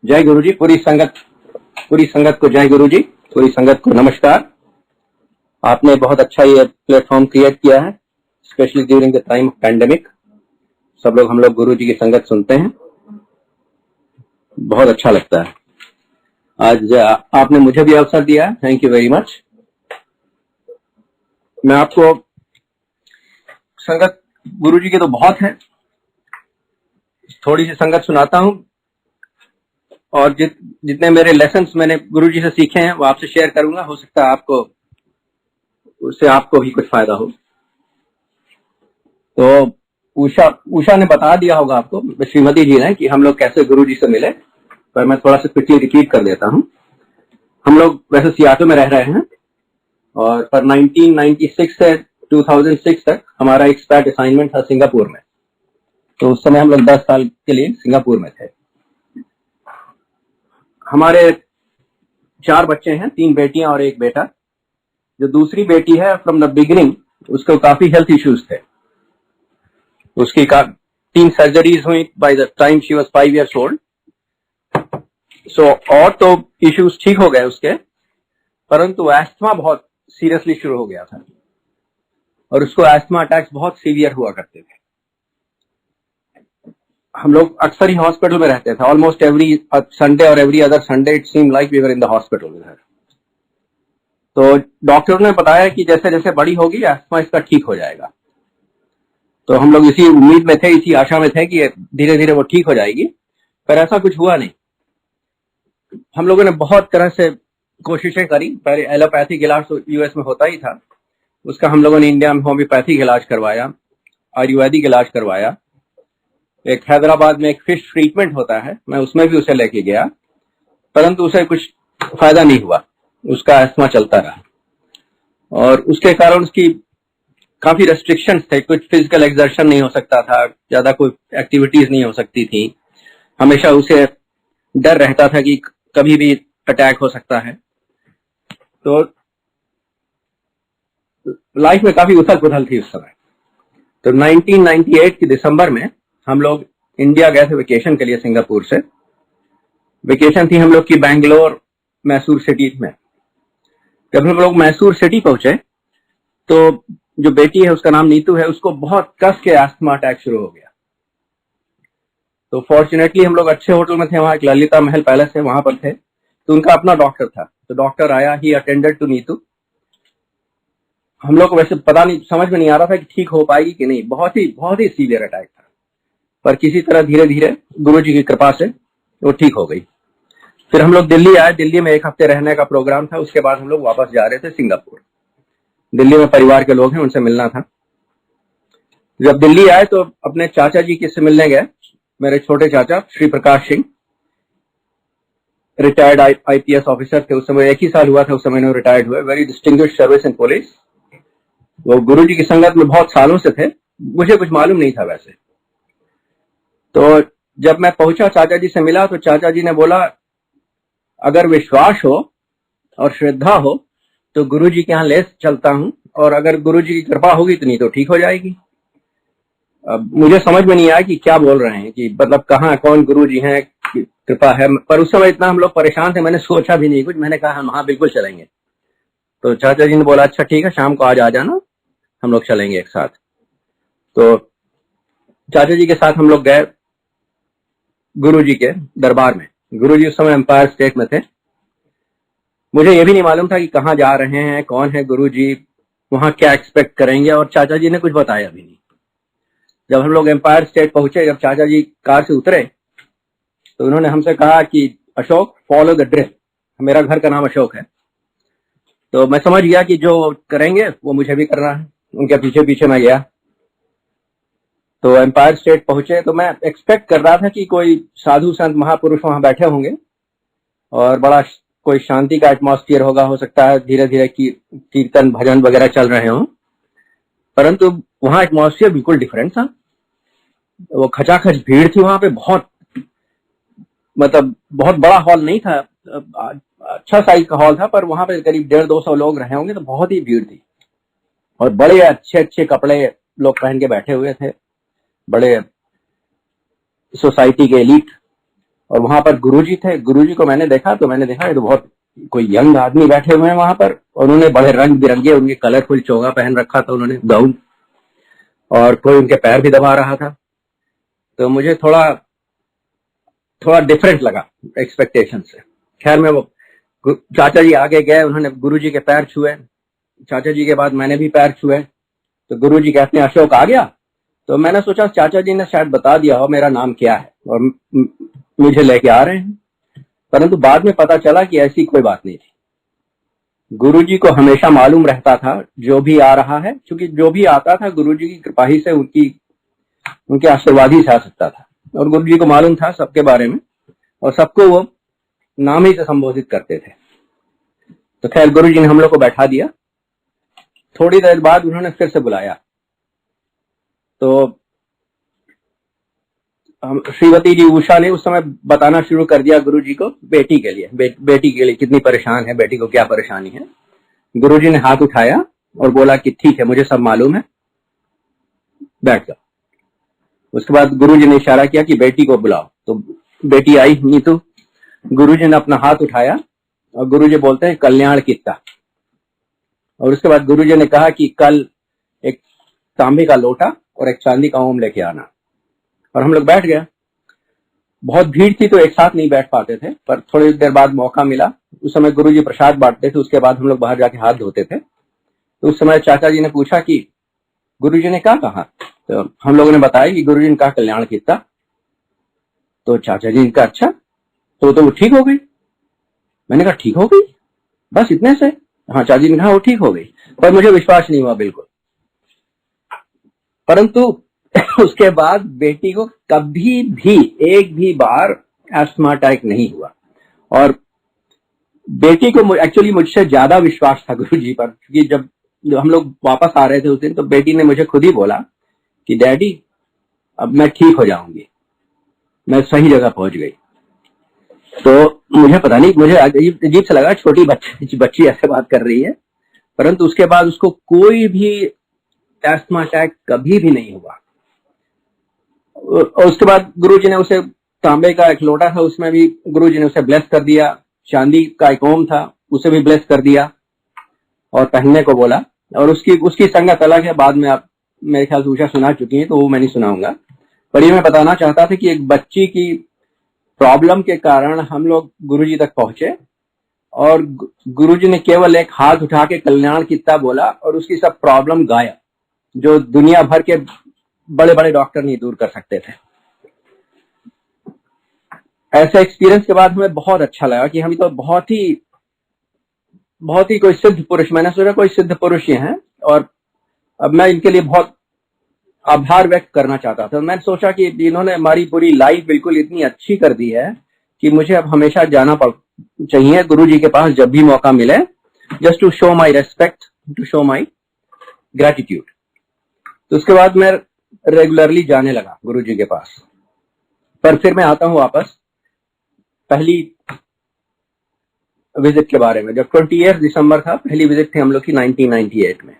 जय गुरु जी। पूरी संगत को जय गुरु जी। पूरी संगत को नमस्कार। आपने बहुत अच्छा ये प्लेटफॉर्म क्रिएट किया है, specially during the time of pandemic. हम लोग गुरु जी की संगत सुनते हैं, बहुत अच्छा लगता है। आज आपने मुझे भी अवसर दिया है, थैंक यू वेरी मच। मैं आपको संगत गुरु जी की तो बहुत है, थोड़ी सी संगत सुनाता हूं और जितने मेरे लेसन्स मैंने गुरु जी से सीखे हैं वो आपसे शेयर करूंगा। हो सकता है उससे आपको भी कुछ फायदा हो। तो उषा ने बता दिया होगा आपको, श्रीमती जी ने, कि हम लोग कैसे गुरु जी से मिले, पर मैं थोड़ा सा क्विकली रिपीट कर देता हूं। हम लोग वैसे सियाटल में रह रहे हैं और पर 1996 से 2006 तक हमारा एक्सपैट असाइनमेंट था सिंगापुर में। तो उस समय हम लोग 10 साल के लिए सिंगापुर में थे। हमारे 4 बच्चे हैं, 3 बेटियां और 1 बेटा। जो दूसरी बेटी है, फ्रॉम द बिगिनिंग उसको काफी हेल्थ इश्यूज थे। उसकी 3 सर्जरीज हुई by the time she was 5 years old। सो और तो इश्यूज ठीक हो गए उसके, परंतु एस्थमा बहुत सीरियसली शुरू हो गया था और उसको एस्थमा अटैक्स बहुत सीवियर हुआ करते थे। हम लोग अक्सर ही हॉस्पिटल में रहते थे, ऑलमोस्ट एवरी संडे और every other Sunday it seem like we were in the hospital with her. तो डॉक्टर ने बताया कि जैसे जैसे बड़ी होगी एस्थमा इसका ठीक हो जाएगा। तो हम लोग इसी उम्मीद में थे, इसी आशा में थे कि धीरे धीरे वो ठीक हो जाएगी, पर ऐसा कुछ हुआ नहीं। हम लोगों ने बहुत तरह से कोशिशें करी। पहले एलोपैथिक इलाज तो यूएस में होता ही था, उसका हम लोगों ने इंडिया में होम्योपैथिक इलाज करवाया, आयुर्वेदिक इलाज करवाया। एक हैदराबाद में एक फिश ट्रीटमेंट होता है, मैं उसमें भी उसे लेके गया, परंतु उसे कुछ फायदा नहीं हुआ, उसका एस्थमा चलता रहा। और उसके कारण उसकी काफी रेस्ट्रिक्शंस थे, कुछ फिजिकल एक्सर्शन नहीं हो सकता था, ज्यादा कोई एक्टिविटीज नहीं हो सकती थी। हमेशा उसे डर रहता था कि कभी भी अटैक हो सकता है। तो लाइफ में काफी उथल पुथल थी उस समय। तो 1998 के दिसंबर में हम लोग इंडिया गए थे वेकेशन के लिए सिंगापुर से। वेकेशन थी हम लोग की बैंगलोर मैसूर सिटी में। जब हम लोग मैसूर सिटी पहुंचे तो जो बेटी है उसका नाम नीतू है, उसको बहुत कस के एस्थमा अटैक शुरू हो गया। तो फॉर्चुनेटली हम लोग अच्छे होटल में थे, वहां एक ललिता महल पैलेस है, वहां पर थे। तो उनका अपना डॉक्टर था, तो डॉक्टर आया, ही अटेंडेड टू नीतू। हम लोग को वैसे पता नहीं, समझ में नहीं आ रहा था कि ठीक हो पाएगी कि नहीं, बहुत ही सीवियर अटैक था, पर किसी तरह धीरे धीरे गुरु जी की कृपा से वो ठीक हो गई। फिर हम लोग दिल्ली आए, दिल्ली में 1 हफ्ते रहने का प्रोग्राम था। उसके बाद हम लोग वापस जा रहे थे सिंगापुर। दिल्ली में परिवार के लोग हैं, उनसे मिलना था। जब दिल्ली आए तो अपने चाचा जी से मिलने गए। मेरे छोटे चाचा Shri Prakash Singh, retired IPS officer थे उस समय, 1 ही साल हुआ था उस समय रिटायर्ड हुए, very distinguished service in police. वो गुरु जी की संगत में बहुत सालों से थे, मुझे कुछ मालूम नहीं था वैसे। तो जब मैं पहुंचा, चाचा जी से मिला, तो चाचा जी ने बोला, अगर विश्वास हो और श्रद्धा हो तो गुरु जी के यहाँ ले चलता हूं, और अगर गुरु जी की कृपा होगी तो नहीं तो ठीक हो जाएगी। अब मुझे समझ में नहीं आया कि क्या बोल रहे हैं, कि मतलब कहाँ कौन गुरु जी हैं, कृपा है। पर उस समय इतना हम लोग परेशान थे, मैंने सोचा भी नहीं कुछ। मैंने कहा हम हाँ बिल्कुल चलेंगे। तो चाचा जी ने बोला अच्छा ठीक है, शाम को आज आ जाना, हम लोग चलेंगे एक साथ। तो चाचा जी के साथ हम लोग गए गुरु जी के दरबार में। गुरु जी उस समय एम्पायर स्टेट में थे। मुझे ये भी नहीं मालूम था कि कहाँ जा रहे हैं, कौन है गुरु जी, वहां क्या एक्सपेक्ट करेंगे, और चाचा जी ने कुछ बताया भी नहीं। जब हम लोग एम्पायर स्टेट पहुंचे, जब चाचा जी कार से उतरे तो उन्होंने हमसे कहा कि अशोक फॉलो द ड्रिफ्ट। मेरा घर का नाम अशोक है। तो मैं समझ गया कि जो करेंगे वो मुझे भी करना है। उनके पीछे पीछे मैं गया। तो एम्पायर स्टेट पहुंचे तो मैं एक्सपेक्ट कर रहा था कि कोई साधु संत महापुरुष वहां बैठे होंगे और बड़ा कोई शांति का एटमॉस्फेयर होगा, हो सकता है धीरे धीरे कीर्तन भजन वगैरह चल रहे हों, परंतु वहां एटमॉस्फेयर बिल्कुल डिफरेंट था। वो खचाखच भीड़ थी वहां पे, बहुत मतलब बहुत बड़ा हॉल नहीं था, अच्छा साइज का हॉल था, पर वहां पे करीब 150-200 लोग रहे होंगे। तो बहुत ही भीड़ थी और बड़े अच्छे अच्छे कपड़े लोग पहन के बैठे हुए थे, बड़े सोसाइटी के एलीट। और वहां पर गुरुजी थे। गुरुजी को मैंने देखा तो मैंने देखा ये तो बहुत कोई यंग आदमी बैठे हुए हैं वहां पर, और उन्होंने बड़े रंग बिरंगे उनके कलरफुल चोगा पहन रखा था उन्होंने, गाउन, और कोई उनके पैर भी दबा रहा था। तो मुझे थोड़ा थोड़ा डिफरेंट लगा एक्सपेक्टेशन से। खैर मैं वो चाचा जी आगे गए, उन्होंने गुरुजी के पैर छुए। चाचा जी के बाद मैंने भी पैर छुए। तो गुरुजी कहते हैं अशोक आ गया। तो मैंने सोचा चाचा जी ने शायद बता दिया हो मेरा नाम क्या है और मुझे लेके आ रहे हैं, परंतु बाद में पता चला कि ऐसी कोई बात नहीं थी। गुरुजी को हमेशा मालूम रहता था जो भी आ रहा है, क्योंकि जो भी आता था गुरुजी की कृपा ही से, उनके आशीर्वाद ही से आ सकता था, और गुरुजी को मालूम था सबके बारे में, और सबको वो नाम ही से संबोधित करते थे। तो खैर गुरुजी ने हम लोग को बैठा दिया। थोड़ी देर बाद उन्होंने फिर से बुलाया। तो श्रीमती जी उषा ने उस समय बताना शुरू कर दिया गुरुजी को बेटी के लिए, बेटी के लिए कितनी परेशान है, बेटी को क्या परेशानी है। गुरुजी ने हाथ उठाया और बोला कि ठीक है, मुझे सब मालूम है, बैठ जाओ। उसके बाद गुरुजी ने इशारा किया कि बेटी को बुलाओ। तो बेटी आई नीतू। गुरुजी ने अपना हाथ उठाया और गुरुजी बोलते हैं कल्याण कित्ता। और उसके बाद गुरुजी ने कहा कि कल एक तांबे का लोटा और एक चांदी का ओम लेके आना। और हम लोग बैठ गए। बहुत भीड़ थी तो एक साथ नहीं बैठ पाते थे, पर थोड़ी देर बाद मौका मिला। उस समय गुरुजी प्रसाद बांटते थे, उसके बाद हम लोग बाहर जाके हाथ धोते थे। तो उस समय चाचा जी ने पूछा कि गुरुजी ने क्या कहा। तो हम लोगों ने बताया कि गुरुजी ने कहा कल्याण कित्ता। तो चाचा जी ने कहा अच्छा, तो वो ठीक हो गई। मैंने कहा ठीक हो गई बस इतने से? हाँ, चाचा जी ने कहा वो ठीक हो गई, पर मुझे विश्वास नहीं हुआ बिल्कुल। परंतु उसके बाद बेटी को कभी भी एक भी बार एस्थमा अटैक नहीं हुआ। और बेटी को एक्चुअली मुझसे ज्यादा विश्वास था गुरुजी पर, क्योंकि जब हम लोग वापस आ रहे थे उस दिन, तो बेटी ने मुझे खुद ही बोला कि डैडी अब मैं ठीक हो जाऊंगी, मैं सही जगह पहुंच गई। तो मुझे पता नहीं, मुझे अजीब सा लगा, छोटी बच्ची ऐसे बात कर रही है, परंतु उसके बाद उसको कोई भी एस्थमा अटैक कभी भी नहीं हुआ। और उसके बाद गुरुजी ने उसे तांबे का एक लोटा था, उसमें भी गुरुजी ने उसे ब्लेस कर दिया। चांदी का एक ओम था, उसे भी ब्लेस कर दिया और पहनने को बोला। और उसकी संगत अलग है, बाद में आप मेरे ख्याल से उषा सुना चुकी हैं, तो वो मैं नहीं सुनाऊंगा। पर ये मैं बताना चाहता था कि एक बच्ची की प्रॉब्लम के कारण हम लोग गुरुजी तक पहुंचे, और गुरुजी ने केवल एक हाथ उठा के कल्याण कित्ता बोला और उसकी सब प्रॉब्लम गायब, जो दुनिया भर के बड़े बड़े डॉक्टर नहीं दूर कर सकते थे। ऐसे एक्सपीरियंस के बाद हमें बहुत अच्छा लगा कि हम तो बहुत ही कोई सिद्ध पुरुष, मैंने सोचा कोई सिद्ध पुरुष ही हैं, और अब मैं इनके लिए बहुत आभार व्यक्त करना चाहता था। मैंने सोचा कि इन्होंने हमारी पूरी लाइफ बिल्कुल इतनी अच्छी कर दी है कि मुझे अब हमेशा जाना चाहिए गुरुजी के पास जब भी मौका मिले, just to show my respect, to show my gratitude. तो उसके बाद मैं रेगुलरली जाने लगा गुरुजी के पास। पर फिर मैं आता हूं वापस पहली विजिट के बारे में। जब 28 दिसंबर था, पहली विजिट थी हम लोग की 1998 में।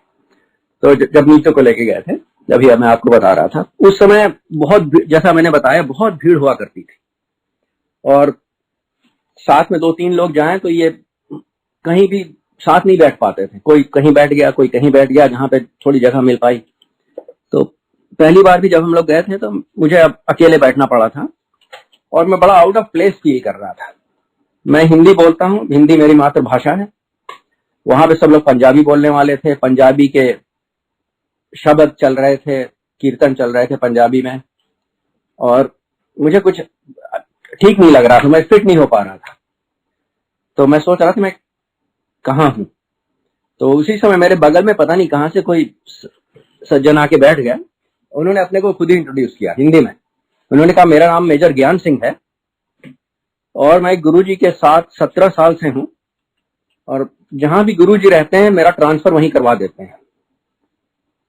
तो जब नीतू को लेके गए थे, अभी मैं आपको बता रहा था, उस समय बहुत, जैसा मैंने बताया, बहुत भीड़ हुआ करती थी, और साथ में 2-3 लोग जाएं तो ये कहीं भी साथ नहीं बैठ पाते थे। कोई कहीं बैठ गया, कोई कहीं बैठ गया, जहां पे थोड़ी जगह मिल पाई। तो पहली बार भी जब हम लोग गए थे तो मुझे अब अकेले बैठना पड़ा था, और मैं बड़ा आउट ऑफ प्लेस फील कर रहा था। मैं हिंदी बोलता हूँ, हिंदी मेरी मातृभाषा है। वहां पे सब लोग पंजाबी बोलने वाले थे, पंजाबी के शब्द चल रहे थे, कीर्तन चल रहे थे पंजाबी में, और मुझे कुछ ठीक नहीं लग रहा था, मैं फिट नहीं हो पा रहा था। तो मैं सोच रहा था मैं कहाँ हूं। तो उसी समय मेरे बगल में पता नहीं कहां से कोई सज्जन आके बैठ गया। उन्होंने अपने को खुद ही इंट्रोड्यूस किया हिंदी में। उन्होंने कहा मेरा नाम मेजर ज्ञान सिंह है, और मैं गुरुजी के साथ 17 साल से हूं, और जहां भी गुरुजी रहते हैं मेरा ट्रांसफर वहीं करवा देते हैं।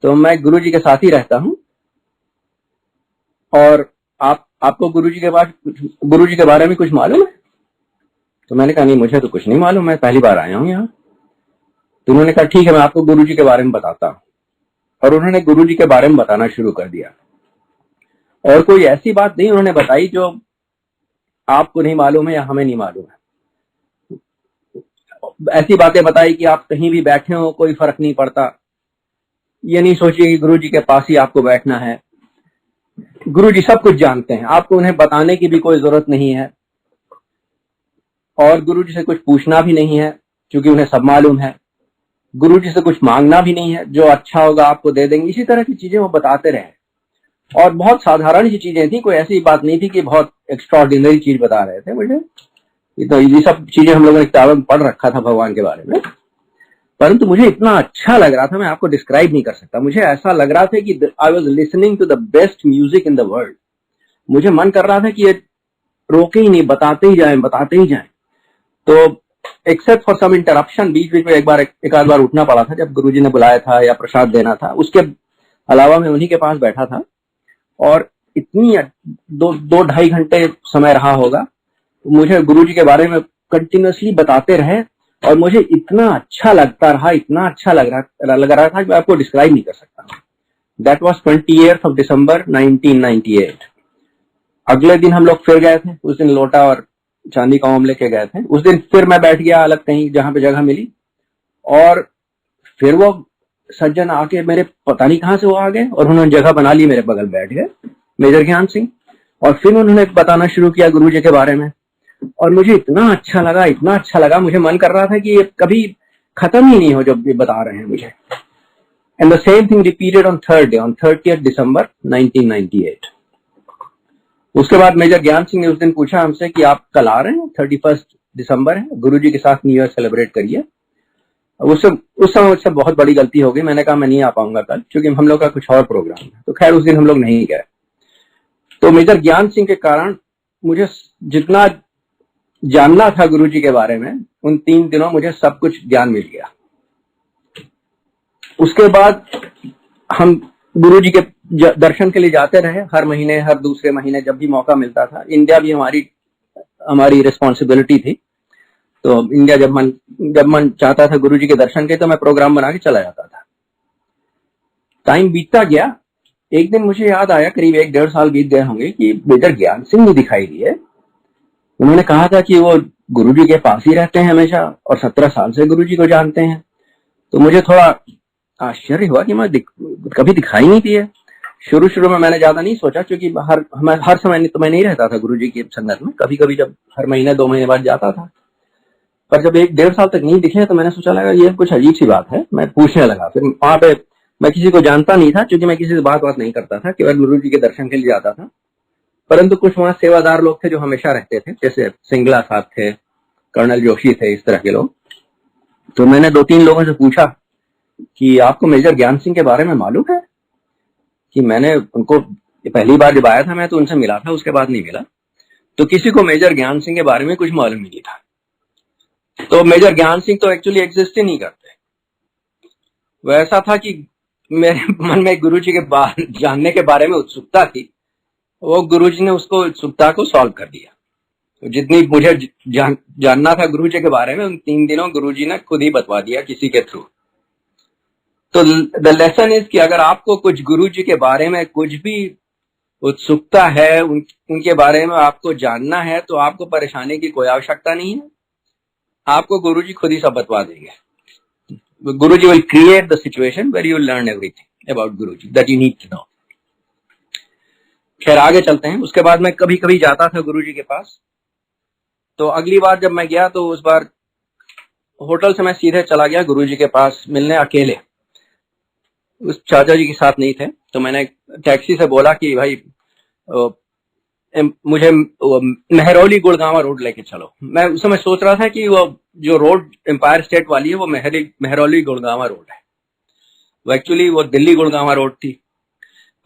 तो मैं गुरुजी के साथ ही रहता हूं, और आपको गुरुजी के बारे में कुछ मालूम है? तो मैंने कहा नहीं, मुझे तो कुछ नहीं मालूम, मैं पहली बार आया हूं यहाँ। तो उन्होंने कहा ठीक है, मैं आपको गुरुजी के बारे में बताता हूं। और उन्होंने गुरुजी के बारे में बताना शुरू कर दिया, और कोई ऐसी बात नहीं उन्होंने बताई जो आपको नहीं मालूम है या हमें नहीं मालूम है। ऐसी बातें बताई कि आप कहीं भी बैठे हो कोई फर्क नहीं पड़ता। ये नहीं सोचिए कि गुरु जी के पास ही आपको बैठना है। गुरु जी सब कुछ जानते हैं, आपको उन्हें बताने की भी कोई जरूरत नहीं है और गुरु जी से कुछ पूछना भी नहीं है क्योंकि उन्हें सब मालूम है। गुरु जी से कुछ मांगना भी नहीं है, जो अच्छा होगा आपको दे देंगे। इसी तरह की चीजें वो बताते रहे और बहुत साधारण सी चीजें थी, कोई ऐसी बात नहीं थी कि बहुत एक्स्ट्राऑर्डिनरी चीज बता रहे थे मुझे। ये सब चीजें हम लोगों ने किताबों में पढ़ रखा था भगवान के बारे में, परंतु मुझे इतना अच्छा लग रहा था, मैं आपको डिस्क्राइब नहीं कर सकता। मुझे ऐसा लग रहा था कि I was listening to the best music in the world. मुझे मन कर रहा था कि ये रोके ही नहीं, बताते ही जाएं बताते ही जाएं। तो एक्सेप्ट फॉर सम इंटरप्शन, बीच बीच में एक आध बार उठना पड़ा था जब गुरुजी ने बुलाया था या प्रसाद देना था। उसके अलावा मैं उन्हीं के पास बैठा था और इतनी 2-2.5 घंटे समय रहा होगा। मुझे गुरुजी के बारे में कंटिन्यूअसली बताते रहे और मुझे इतना अच्छा लगता रहा, इतना अच्छा लग रहा था कि मैं आपको डिस्क्राइब नहीं कर सकता। दैट वाज 28 दिसंबर 1998। अगले दिन हम लोग फिर गए थे। उस दिन लोटा और चांदी का ओम लेके गए थे। उस दिन फिर मैं बैठ गया अलग कहीं जहां पे जगह मिली और फिर वो सज्जन आके मेरे पता नहीं कहां से वो आ गए और उन्होंने जगह बना ली, मेरे बगल बैठ गए, मेजर ज्ञान सिंह। और फिर उन्होंने बताना शुरू किया गुरुजी के बारे में और मुझे इतना अच्छा लगा, इतना अच्छा लगा। मुझे मन कर रहा था कि ये कभी खत्म ही नहीं हो जब ये बता रहे हैं मुझे। And the same thing repeated on third day, on 30 दिसंबर 1998। उसके बाद मेजर ज्ञान सिंह ने उस दिन पूछा हमसे कि आप कल आ रहे हैं, 31 दिसंबर है, गुरुजी के साथ न्यू ईयर सेलिब्रेट करिए। उस समय मुझसे बहुत बड़ी गलती हो गई। मैंने कहा मैं नहीं आ पाऊंगा कल क्योंकि हम लोग का कुछ और प्रोग्राम है। तो खैर उस दिन हम लोग नहीं गए। तो मेजर ज्ञान सिंह के कारण मुझे जितना जानना था गुरुजी के बारे में, उन 3 दिनों मुझे सब कुछ ज्ञान मिल गया। उसके बाद हम गुरुजी के दर्शन के लिए जाते रहे, हर महीने, हर दूसरे महीने जब भी मौका मिलता था। इंडिया भी हमारी रिस्पॉन्सिबिलिटी थी। तो इंडिया जब मन चाहता था गुरुजी के दर्शन के, तो मैं प्रोग्राम बना के चला जाता था। टाइम बीतता गया। एक दिन मुझे याद आया, करीब 1-1.5 साल बीत गए होंगे, कि मेजर ज्ञान सिंह नहीं दिखाई दिए। उन्होंने कहा था कि वो गुरुजी के पास ही रहते हैं हमेशा और 17 साल से गुरुजी को जानते हैं। तो मुझे थोड़ा आश्चर्य हुआ कि मैं कभी दिखाई नहीं दिए। शुरू में मैंने ज्यादा नहीं सोचा क्योंकि हर समय तो मैं नहीं रहता था गुरुजी की संगत में। कभी कभी जब हर महीने 2 महीने बाद जाता था, पर जब 1-1.5 साल तक नहीं दिखे तो मैंने सोचा लगा ये कुछ अजीब सी बात है। मैं पूछने लगा। फिर वहां पे मैं किसी को जानता नहीं था क्योंकि मैं किसी से बात नहीं करता था, केवल गुरुजी के दर्शन के लिए जाता था। परंतु कुछ वहां सेवादार लोग थे जो हमेशा रहते थे, जैसे सिंगला साहब थे, कर्नल जोशी थे, इस तरह के लोग। तो मैंने 2-3 लोगों से पूछा कि आपको मेजर ज्ञान सिंह के बारे में मालूम है? कि मैंने उनको पहली बार जब आया था मैं तो उनसे मिला था, उसके बाद नहीं मिला। तो किसी को मेजर ज्ञान सिंह के बारे में कुछ मालूम नहीं था। तो मेजर ज्ञान सिंह तो एक्चुअली एग्जिस्ट ही नहीं करते। वैसा था कि मेरे मन में गुरुजी के जानने के बारे में उत्सुकता थी, वो गुरुजी ने उसको उत्सुकता को सॉल्व कर दिया। तो जितनी मुझे जानना था गुरुजी के बारे में, उन 3 दिनों गुरुजी ने खुद ही बतवा दिया किसी के थ्रू। तो द लेसन इज कि अगर आपको कुछ गुरुजी के बारे में कुछ भी उत्सुकता है, उनके बारे में आपको जानना है, तो आपको परेशानी की कोई आवश्यकता नहीं है। आपको गुरुजी खुद ही सब बतवा देंगे। Guruji will create the situation where you learn everything about Guruji that you need to know. खैर आगे चलते हैं। उसके बाद मैं कभी कभी जाता था गुरुजी के पास। तो अगली बार जब मैं गया तो उस बार होटल से मैं सीधे चला गया गुरुजी के पास मिलने, अकेले। उस चाचा जी के साथ नहीं थे। तो मैंने टैक्सी से बोला कि भाई मुझे मेहरौली गुड़गांवा रोड लेके चलो। मैं उस समय सोच रहा था कि वो जो रोड एम्पायर स्टेट वाली है वो मेहरौली गुड़गांवा रोड है। वो एक्चुअली वो दिल्ली गुड़गांवा रोड थी,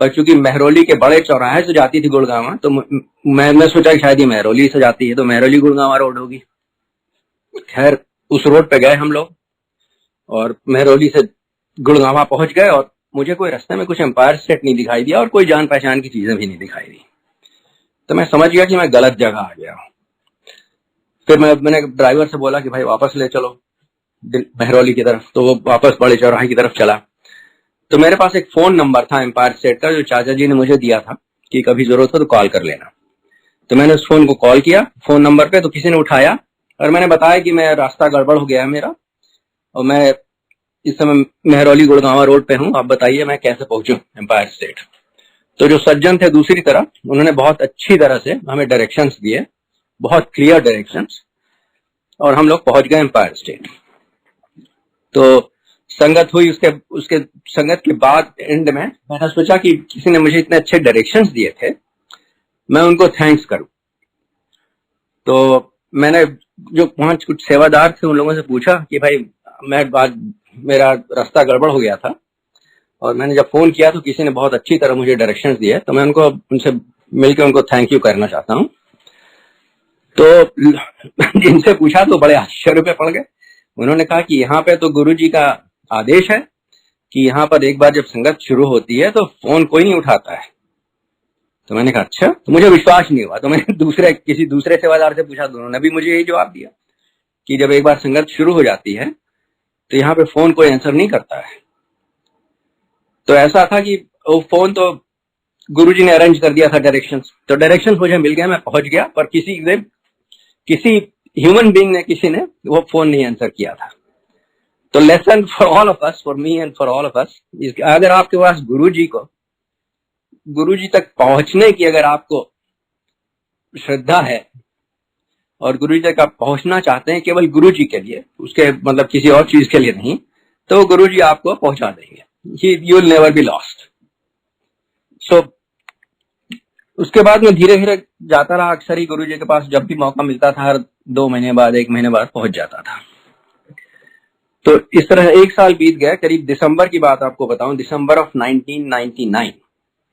पर चूंकि मेहरौली के बड़े चौराहे से जाती थी गुड़गांवा, तो मैं सोचा कि शायद ये मेहरौली से जाती है तो मेहरौली गुड़गांवा रोड होगी। खैर उस रोड पे गए हम लोग और मेहरौली से गुड़गांवा पहुंच गए और मुझे कोई रास्ते में कुछ एम्पायर स्टेट नहीं दिखाई दिया और कोई जान पहचान की चीजें भी नहीं दिखाई दी। तो मैं समझ गया कि मैं गलत जगह आ गया हूं। फिर मैंने ड्राइवर से बोला कि भाई वापस ले चलो मेहरौली की तरफ। तो वो वापस बड़े चौराहे की तरफ चला। तो मेरे पास एक फोन नंबर था एम्पायर स्टेट का, जो चाचा जी ने मुझे दिया था कि कभी जरूरत हो तो कॉल कर लेना। तो मैंने उस फोन को कॉल किया फोन नंबर पे, तो किसी ने उठाया और मैंने बताया कि मैं रास्ता गड़बड़ हो गया है मेरा और मैं इस समय मेहरौली गुड़गांव रोड पे हूँ, आप बताइए मैं कैसे पहुंचूं एम्पायर स्टेट। तो जो सज्जन थे दूसरी तरफ, उन्होंने बहुत अच्छी तरह से हमें डायरेक्शंस दिए, बहुत क्लियर डायरेक्शंस, और हम लोग पहुंच गए एम्पायर स्टेट। तो संगत हुई, उसके उसके संगत के बाद एंड में मैंने सोचा कि किसी ने मुझे इतने अच्छे डायरेक्शंस दिए थे, मैं उनको थैंक्स करूं। तो मैंने जो 5 कुछ सेवादार थे उन लोगों से पूछा कि भाई मैं आज मेरा रास्ता गड़बड़ हो गया था और मैंने जब फोन किया तो किसी ने बहुत अच्छी तरह मुझे डायरेक्शंस दिए, तो मैं उनसे मिलकर उनको थैंक यू करना चाहता हूं। तो जिनसे पूछा तो बड़े आश्चर्य पे पड़ गए। उन्होंने कहा कि यहाँ पे तो गुरुजी का आदेश है कि यहाँ पर एक बार जब संगत शुरू होती है तो फोन कोई नहीं उठाता है। तो मैंने कहा अच्छा, तो मुझे विश्वास नहीं हुआ। तो मैंने किसी दूसरे सेवादार से पूछा, दोनों ने भी मुझे यही जवाब दिया कि जब एक बार संगत शुरू हो जाती है तो यहाँ पे फोन कोई आंसर नहीं करता है। तो ऐसा था कि वो फोन तो गुरुजी ने अरेंज कर दिया था डायरेक्शंस, तो डायरेक्शंस मुझे मिल गया, मैं पहुंच गया, पर किसी ह्यूमन बीइंग ने, किसी ने वो फोन नहीं आंसर किया था। तो lesson for all of us, for me and for all of अस, अगर आपके पास गुरुजी तक पहुंचने की अगर आपको श्रद्धा है और गुरुजी तक आप पहुंचना चाहते हैं केवल गुरुजी के लिए, उसके मतलब किसी और चीज के लिए नहीं, तो गुरुजी आपको पहुंचा देंगे। You will never be lost. So उसके बाद मैं धीरे धीरे जाता रहा, अक्सर ही गुरुजी के पास जब भी मौका मिलता था, हर 2 महीने बाद 1 महीने बाद पहुंच जाता था। तो इस तरह 1 साल बीत गया। करीब दिसंबर की बात आपको बताऊं, December of 1999,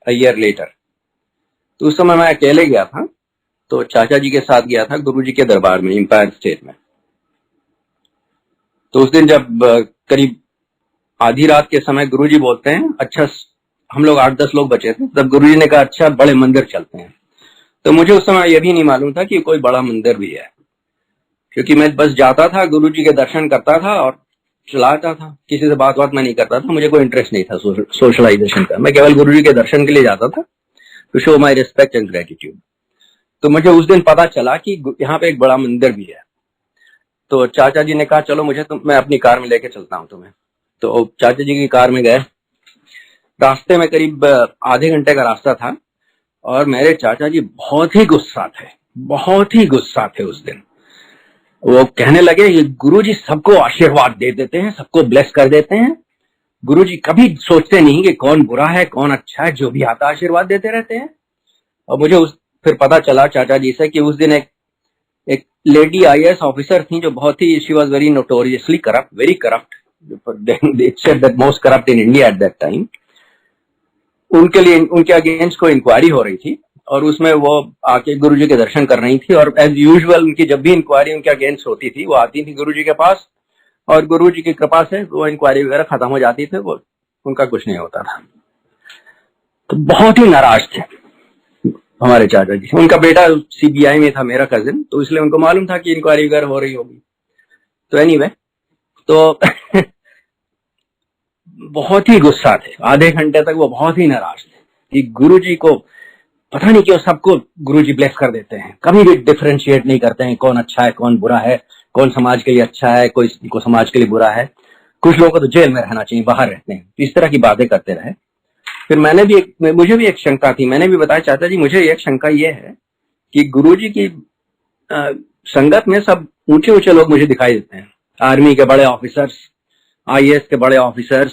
a year later. तो उस समय मैं अकेले गया था, तो चाचा जी के साथ गया था गुरुजी के दरबार में एम्पायर स्टेट में। तो उस दिन जब करीब आधी रात के समय गुरुजी बोलते हैं, अच्छा, हम लोग 8-10 लोग बचे थे, तब गुरुजी ने कहा अच्छा बड़े मंदिर चलते हैं। तो मुझे उस समय यह भी नहीं मालूम था कि कोई बड़ा मंदिर भी है, क्योंकि मैं बस जाता था, गुरुजी के दर्शन करता था और चला आता था, किसी से बात मैं नहीं करता था, मुझे कोई इंटरेस्ट नहीं था सोशलाइजेशन का, मैं केवल गुरुजी के दर्शन के लिए जाता था, to show my respect and gratitude. तो मुझे उस दिन पता चला कि यहाँ पे एक बड़ा मंदिर भी है। तो चाचा जी ने कहा चलो मैं अपनी कार में लेके चलता हूँ तुम्हें। तो चाचा जी की कार में गए। रास्ते में करीब आधे घंटे का रास्ता था और मेरे चाचा जी बहुत ही गुस्सा थे उस दिन। वो कहने लगे ये गुरुजी सबको आशीर्वाद दे देते हैं, सबको ब्लेस कर देते हैं, गुरुजी कभी सोचते नहीं कि कौन बुरा है कौन अच्छा है, जो भी आता आशीर्वाद देते रहते हैं। और मुझे फिर पता चला चाचा जी से कि उस दिन एक लेडी IAS ऑफिसर थी जो बहुत ही, she was very notoriously corrupt, very corrupt, they said that most corrupt in India at that time। उनके अगेंस्ट कोई इंक्वायरी हो रही थी और उसमें वो आके गुरुजी के दर्शन कर रही थी, और एज यूजुअल उनकी जब भी इंक्वायरी उनके अगेंस्ट होती थी वो आती थी गुरुजी के पास, और गुरुजी की कृपा से वो इंक्वायरी वगैरह खत्म हो जाती थी, वो उनका कुछ नहीं होता था। तो बहुत ही नाराज थे हमारे चाचा जी। उनका बेटा CBI में था, मेरा कजिन, तो इसलिए उनको मालूम था कि इंक्वायरी वगैरह हो रही होगी। तो एनीवे, तो बहुत ही गुस्सा थे, आधे घंटे तक वो बहुत ही नाराज थे कि गुरुजी को पता नहीं क्यों सबको गुरुजी ब्लेस कर देते हैं, कभी भी डिफरेंशिएट नहीं करते हैं कौन अच्छा है कौन बुरा है, कौन समाज के लिए अच्छा है कोई को समाज के लिए बुरा है, कुछ लोगों को तो जेल में रहना चाहिए, बाहर रहते हैं, इस तरह की बातें करते रहे। फिर मुझे भी एक शंका थी, मैंने भी बताया चाचा जी मुझे एक शंका ये है कि गुरुजी की संगत में सब ऊंचे ऊंचे लोग मुझे दिखाई देते हैं, आर्मी के बड़े ऑफिसर्स, IAS के बड़े ऑफिसर्स,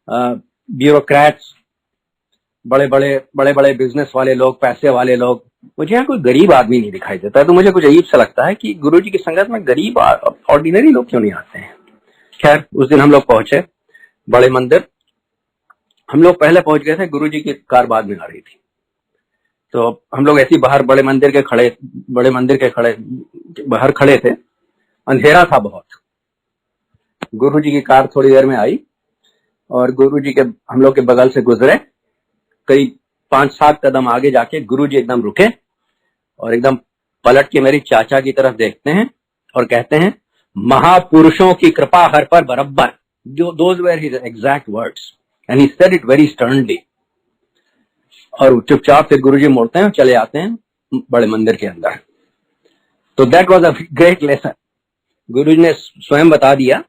ब्यूरोक्रेट्स, बड़े बड़े बिजनेस वाले लोग, पैसे वाले लोग, मुझे यहाँ कोई गरीब आदमी नहीं दिखाई देता है। तो मुझे कुछ अजीब सा लगता है कि गुरुजी की संगत में गरीब ऑर्डिनरी लोग क्यों नहीं आते हैं। खैर उस दिन हम लोग पहुंचे बड़े मंदिर, हम लोग पहले पहुंच गए थे, गुरुजी की कार बाद में आ रही थी। तो हम लोग ऐसे बाहर बड़े मंदिर के बाहर खड़े थे, अंधेरा था बहुत। गुरुजी की कार थोड़ी देर में आई और गुरुजी के हम लोग के बगल से गुजरे, करीब 5-7 कदम आगे जाके गुरुजी एकदम रुके और एकदम पलट के मेरी चाचा की तरफ देखते हैं और कहते हैं महापुरुषों की कृपा हर पर बरब्बर, those were his exact words and he said it very sternly. और चुपचाप से गुरुजी मुड़ते हैं, चले आते हैं बड़े मंदिर के अंदर। तो that was a great lesson. गुरु जी ने स्वयं बता दिया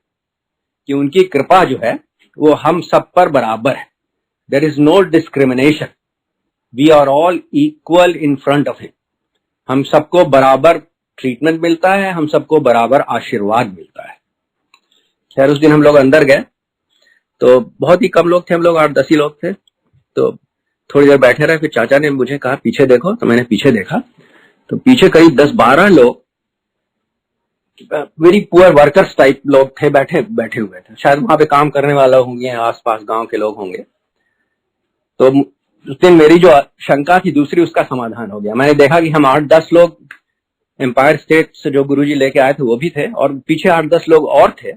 कि उनकी कृपा जो है वो हम सब पर बराबर है। There is no discrimination, we are all equal in front of him. हम सबको बराबर ट्रीटमेंट मिलता है, हम सबको बराबर आशीर्वाद मिलता है। खैर उस दिन हम लोग अंदर गए तो बहुत ही कम लोग थे, हम लोग 8-10 ही लोग थे। तो थोड़ी देर बैठे रहे, फिर चाचा ने मुझे कहा पीछे देखो। तो मैंने पीछे देखा तो पीछे करीब 10-12 लोग वेरी पुअर वर्कर्स टाइप लोग थे, बैठे हुए थे। शायद वहां पे काम करने वाला होंगे, आसपास गांव के लोग होंगे। तो उस दिन मेरी जो शंका थी दूसरी, उसका समाधान हो गया। मैंने देखा कि हम 8-10 लोग एम्पायर स्टेट से जो गुरुजी लेके आए थे वो भी थे, और पीछे 8-10 लोग और थे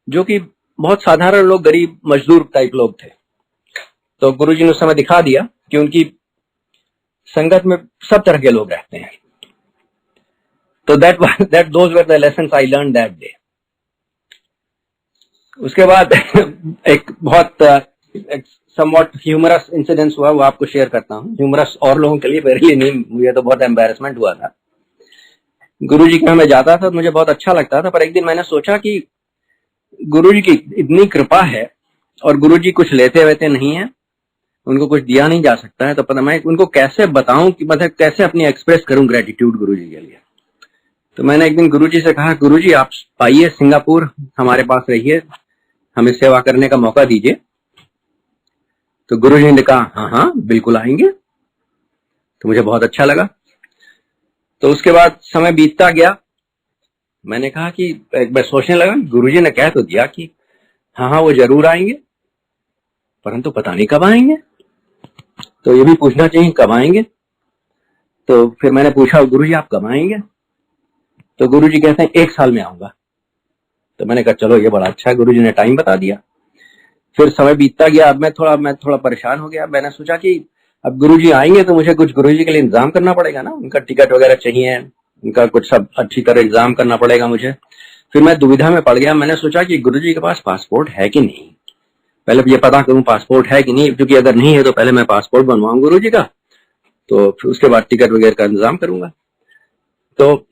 जो कि बहुत साधारण लोग, गरीब मजदूर टाइप लोग थे। तो गुरुजी ने उस समय दिखा दिया कि उनकी संगत में सब तरह के लोग रहते हैं। तो those were the lessons I learn that day. उसके बाद एक बहुत समवॉट ह्यूमरस इंसिडेंस हुआ, वो आपको शेयर करता हूँ। ह्यूमरस और लोगों के लिए, मेरे लिए नहीं। मुझे तो बहुत एम्बैरेसमेंट हुआ था। गुरुजी के यहाँ मैं जाता था, मुझे बहुत अच्छा लगता था। पर एक दिन मैंने सोचा कि गुरुजी की इतनी कृपा है और गुरुजी कुछ लेते वेते नहीं है, उनको कुछ दिया नहीं जा सकता है, तो पता मैं उनको कैसे बताऊं कि मतलब कैसे अपनी एक्सप्रेस करूं ग्रेटिट्यूड गुरुजी के लिए। तो मैंने एक दिन गुरुजी से कहा, गुरुजी आप आइए सिंगापुर, हमारे पास रहिए, हमें सेवा करने का मौका दीजिए। तो गुरुजी ने कहा हाँ हाँ बिल्कुल आएंगे। तो मुझे बहुत अच्छा लगा। तो उसके बाद समय बीतता गया। मैंने कहा कि मैं सोचने लगा, गुरुजी ने कह तो दिया कि हाँ हाँ वो जरूर आएंगे, परंतु पता नहीं कब आएंगे। तो ये भी पूछना चाहिए कब आएंगे। तो फिर मैंने पूछा, गुरुजी आप कब आएंगे? तो गुरुजी कहते हैं 1 साल में आऊंगा। तो मैंने कहा चलो ये बड़ा अच्छा है, गुरुजी ने टाइम बता दिया। फिर समय बीतता गया। अब मैं थोड़ा परेशान हो गया। मैंने सोचा कि अब गुरुजी आएंगे तो मुझे कुछ गुरुजी के लिए इंतजाम करना पड़ेगा ना, उनका टिकट वगैरह चाहिए, उनका कुछ सब अच्छी तरह इंतजाम करना पड़ेगा मुझे। फिर मैं दुविधा में पड़ गया। मैंने सोचा कि गुरुजी के पास पासपोर्ट है कि नहीं, पहले ये पता करूं पासपोर्ट है कि नहीं, क्योंकि अगर नहीं है तो पहले मैं पासपोर्ट बनवाऊं गुरुजी का, तो फिर उसके बाद टिकट वगैरह का इंतजाम करूंगा। तो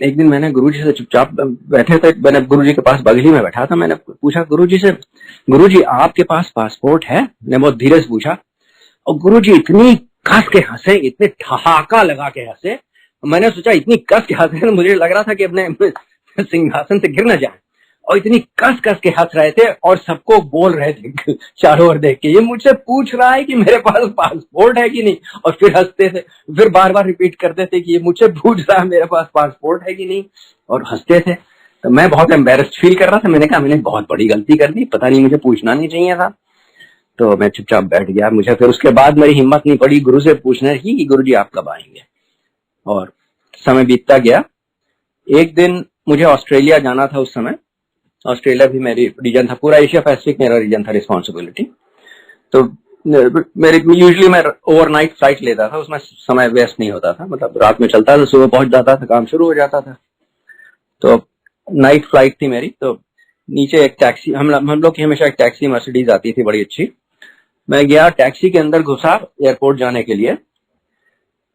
एक दिन मैंने गुरुजी से चुपचाप बैठे थे, मैंने गुरुजी के पास बगली में बैठा था। मैंने पूछा गुरुजी से, गुरुजी आपके पास पासपोर्ट है? मैंने बहुत धीरे से पूछा, और गुरुजी इतनी कस के हंसे, इतने ठहाका लगा के हंसे। मैंने सोचा इतनी कस के हंसे, मुझे लग रहा था कि अपने सिंहासन से गिर न जाए, और इतनी कस के हंस रहे थे और सबको बोल रहे थे चारों ओर देख के, ये मुझसे पूछ रहा है कि मेरे पास पासपोर्ट है कि नहीं, और फिर हंसते थे। फिर बार बार रिपीट करते थे कि ये मुझसे पूछ रहा है मेरे पास पासपोर्ट है कि नहीं, और हंसते थे। तो मैं बहुत एम्बेरस्ड फील कर रहा था। मैंने कहा मैंने बहुत बड़ी गलती कर दी, पता नहीं मुझे पूछना नहीं चाहिए था। तो मैं चुपचाप बैठ गया। मुझे फिर उसके बाद मेरी हिम्मत नहीं पड़ी गुरु से पूछने की कि गुरुजी आप कब आएंगे। और समय बीतता गया। एक दिन मुझे ऑस्ट्रेलिया जाना था। उस समय ऑस्ट्रेलिया भी मेरी रीजन था, पूरा एशिया पैसिफिक मेरा रीजन था रिस्पॉन्सिबिलिटी। तो मेरी यूजुअली मैं ओवरनाइट फ्लाइट लेता था, उसमें समय वेस्ट नहीं होता था, मतलब रात में चलता था, सुबह पहुंच जाता था, काम शुरू हो जाता था। तो नाइट फ्लाइट थी मेरी। तो नीचे एक टैक्सी, हम लोग की हमेशा एक टैक्सी मर्सिडीज आती थी बड़ी अच्छी। मैं गया, टैक्सी के अंदर घुसा एयरपोर्ट जाने के लिए,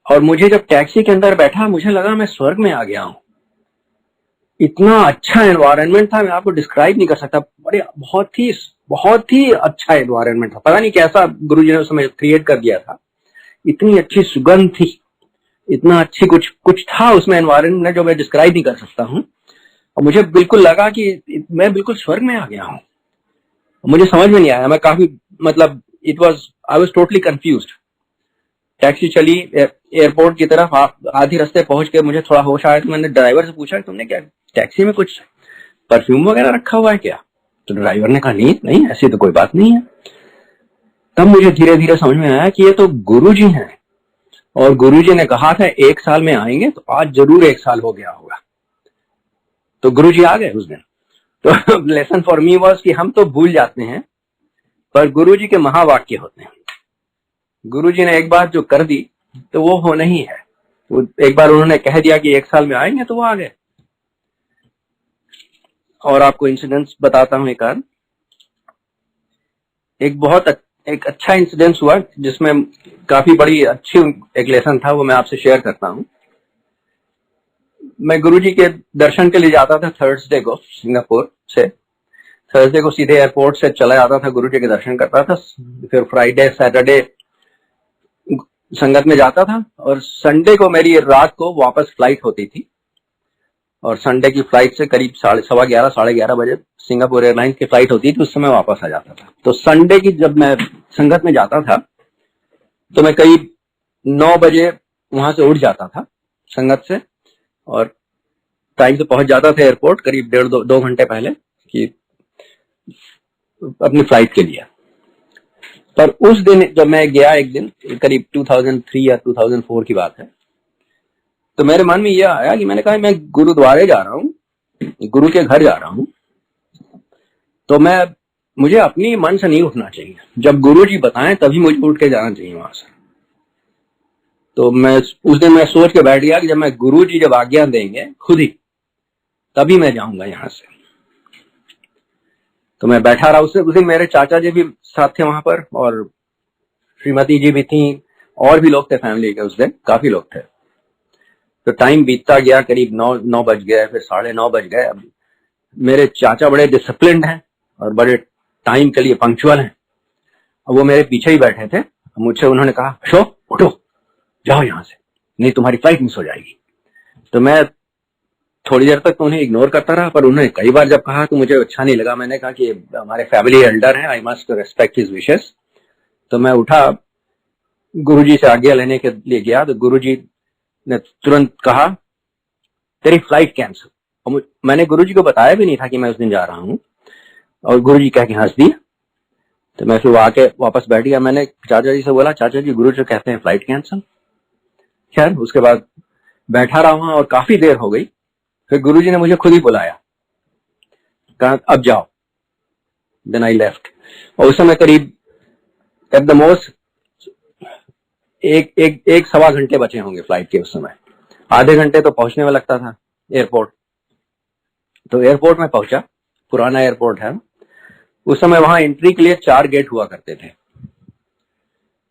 और मुझे जब टैक्सी के अंदर बैठा मुझे लगा मैं स्वर्ग में आ गया हूं। इतना अच्छा एनवायरनमेंट था, मैं आपको डिस्क्राइब नहीं कर सकता। बड़े बहुत ही अच्छा एनवायरनमेंट था। पता नहीं कैसा गुरुजी ने उस समय क्रिएट कर दिया था। इतनी अच्छी सुगंध थी, इतना अच्छी कुछ था उसमें एनवायरनमेंट जो मैं डिस्क्राइब नहीं कर सकता हूँ। और मुझे बिल्कुल लगा कि मैं बिल्कुल स्वर्ग में आ गया हूँ। मुझे समझ में नहीं आया, मैं काफी मतलब I was totally confused. Taxi चली एयरपोर्ट की तरफ, आधी रास्ते पहुंच के मुझे थोड़ा होश आया। तो मैंने ड्राइवर से पूछा तुमने क्या टैक्सी में कुछ परफ्यूम वगैरह रखा हुआ है क्या? तो ड्राइवर ने कहा नहीं ऐसी तो कोई बात नहीं है। तब मुझे धीरे धीरे समझ में आया कि ये तो गुरुजी हैं, और गुरुजी ने कहा था 1 साल में आएंगे, तो आज जरूर 1 साल हो गया होगा। तो गुरुजी आ गए उस दिन। तो लेसन फॉर मी वाज कि हम तो भूल जाते हैं, पर गुरुजी के महावाक्य होते हैं। गुरुजी ने एक बार जो कर दी तो वो होना ही है। वो एक बार उन्होंने कह दिया कि 1 साल में आएंगे, तो वो आ गए। और आपको इंसिडेंट्स बताता हूं। एक बहुत एक अच्छा इंसिडेंस हुआ जिसमें काफी बड़ी अच्छी एक लेसन था, वो मैं आपसे शेयर करता हूँ। मैं गुरुजी के दर्शन के लिए जाता था थर्सडे को, सिंगापुर से थर्सडे को सीधे एयरपोर्ट से चला जाता था, गुरुजी के दर्शन करता था, फिर फ्राइडे सैटरडे संगत में जाता था, और संडे को मेरी रात को वापस फ्लाइट होती थी, और संडे की फ्लाइट से करीब 11:15 साढ़े 11 बजे सिंगापुर एयरलाइंस की फ्लाइट होती थी, उस समय वापस आ जाता था। तो संडे की जब मैं संगत में जाता था तो मैं करीब 9 बजे वहां से उठ जाता था संगत से, और टाइम से पहुंच जाता था एयरपोर्ट करीब 1.5-2 घंटे पहले कि अपनी फ्लाइट के लिए। पर उस दिन जब मैं गया, एक दिन करीब 2003 या 2004 की बात है, तो मेरे मन में यह आया कि मैंने कहा मैं गुरुद्वारे जा रहा हूँ, गुरु के घर जा रहा हूँ, तो मुझे अपनी मन से नहीं उठना चाहिए, जब गुरु जी बताएं तभी मुझे उठ के जाना चाहिए वहां से। तो उस दिन मैं सोच के बैठ गया कि जब मैं गुरु जी जब आज्ञा देंगे खुद ही, तभी मैं जाऊंगा यहाँ से। तो मैं बैठा रहा। उस दिन मेरे चाचा जी भी साथ थे वहां पर, और श्रीमती जी भी थी, और भी लोग थे फैमिली के, उस दिन काफी लोग थे। तो टाइम बीतता गया, करीब 9 बज गए, फिर 9:30 बज गए। अब मेरे चाचा बड़े डिसिप्लिन्ड हैं और बड़े टाइम के लिए पंक्चुअल हैं। अब वो मेरे पीछे ही बैठे थे। मुझसे उन्होंने कहा, अशोक उठो, जाओ यहाँ से, नहीं तुम्हारी फ्लाइट मिस हो जाएगी। तो मैं थोड़ी देर तक तो उन्हें इग्नोर करता रहा, पर उन्होंने कई बार जब कहा तो मुझे अच्छा नहीं लगा। मैंने कहा कि हमारे फैमिली एल्डर हैं, I must respect his wishes. तो मैं उठा, गुरुजी से आज्ञा लेने के लिए गया, तो गुरुजी ने तुरंत कहा तेरी फ्लाइट कैंसिल। और मैंने गुरुजी को बताया भी नहीं था कि मैं उस दिन जा रहा हूँ, और गुरुजी कह के हंस दिए। तो मैं फिर आके वापस बैठ गया। मैंने चाचा जी से बोला, चाचा जी गुरुजी कहते हैं फ्लाइट कैंसिल। खैर उसके बाद बैठा रहा वहां और काफी देर हो गई। फिर गुरुजी ने मुझे खुद ही बुलाया, कहा अब जाओ। Then I left. और उस समय करीब एट द मोस्ट एक सवा घंटे बचे होंगे फ्लाइट के। उस समय आधे घंटे तो पहुंचने में लगता था एयरपोर्ट। तो एयरपोर्ट में पहुंचा, पुराना एयरपोर्ट है। उस समय वहां एंट्री के लिए 4 गेट हुआ करते थे,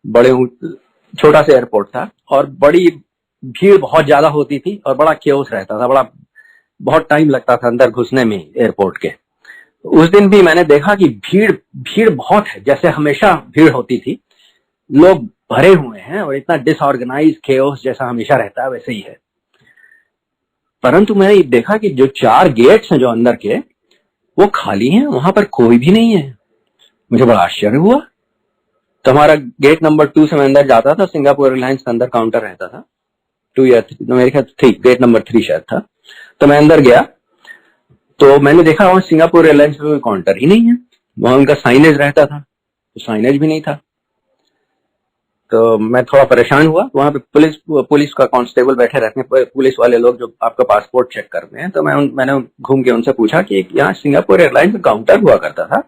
बड़े छोटा सा एयरपोर्ट था, और बड़ी भीड़ बहुत ज्यादा होती थी, और बड़ा केओस रहता था, बहुत टाइम लगता था अंदर घुसने में एयरपोर्ट के। उस दिन भी मैंने देखा कि भीड़ बहुत है, जैसे हमेशा भीड़ होती थी, लोग भरे हुए हैं, और इतना डिसऑर्गेनाइज केओस जैसा हमेशा रहता है वैसे ही है। परंतु मैंने देखा कि जो 4 गेट्स हैं जो अंदर के, वो खाली हैं, वहां पर कोई भी नहीं है। मुझे बड़ा आश्चर्य हुआ। तो हमारा गेट नंबर 2 से मैं अंदर जाता था। सिंगापुर एयरलाइंस का अंदर काउंटर रहता था, 2 या 3, मेरे ख्याल 3, गेट नंबर 3 शायद था। तो मैं अंदर गया तो मैंने देखा वहां सिंगापुर एयरलाइंस का कोई काउंटर ही नहीं है। वहां उनका साइनेज रहता था, तो साइनेज भी नहीं था। तो मैं थोड़ा परेशान हुआ। वहां पे पुलिस का कांस्टेबल बैठे रहते हैं, पुलिस वाले लोग जो आपका पासपोर्ट चेक करते हैं। तो मैंने घूम के उनसे पूछा कि यहाँ सिंगापुर एयरलाइंस में काउंटर हुआ करता था।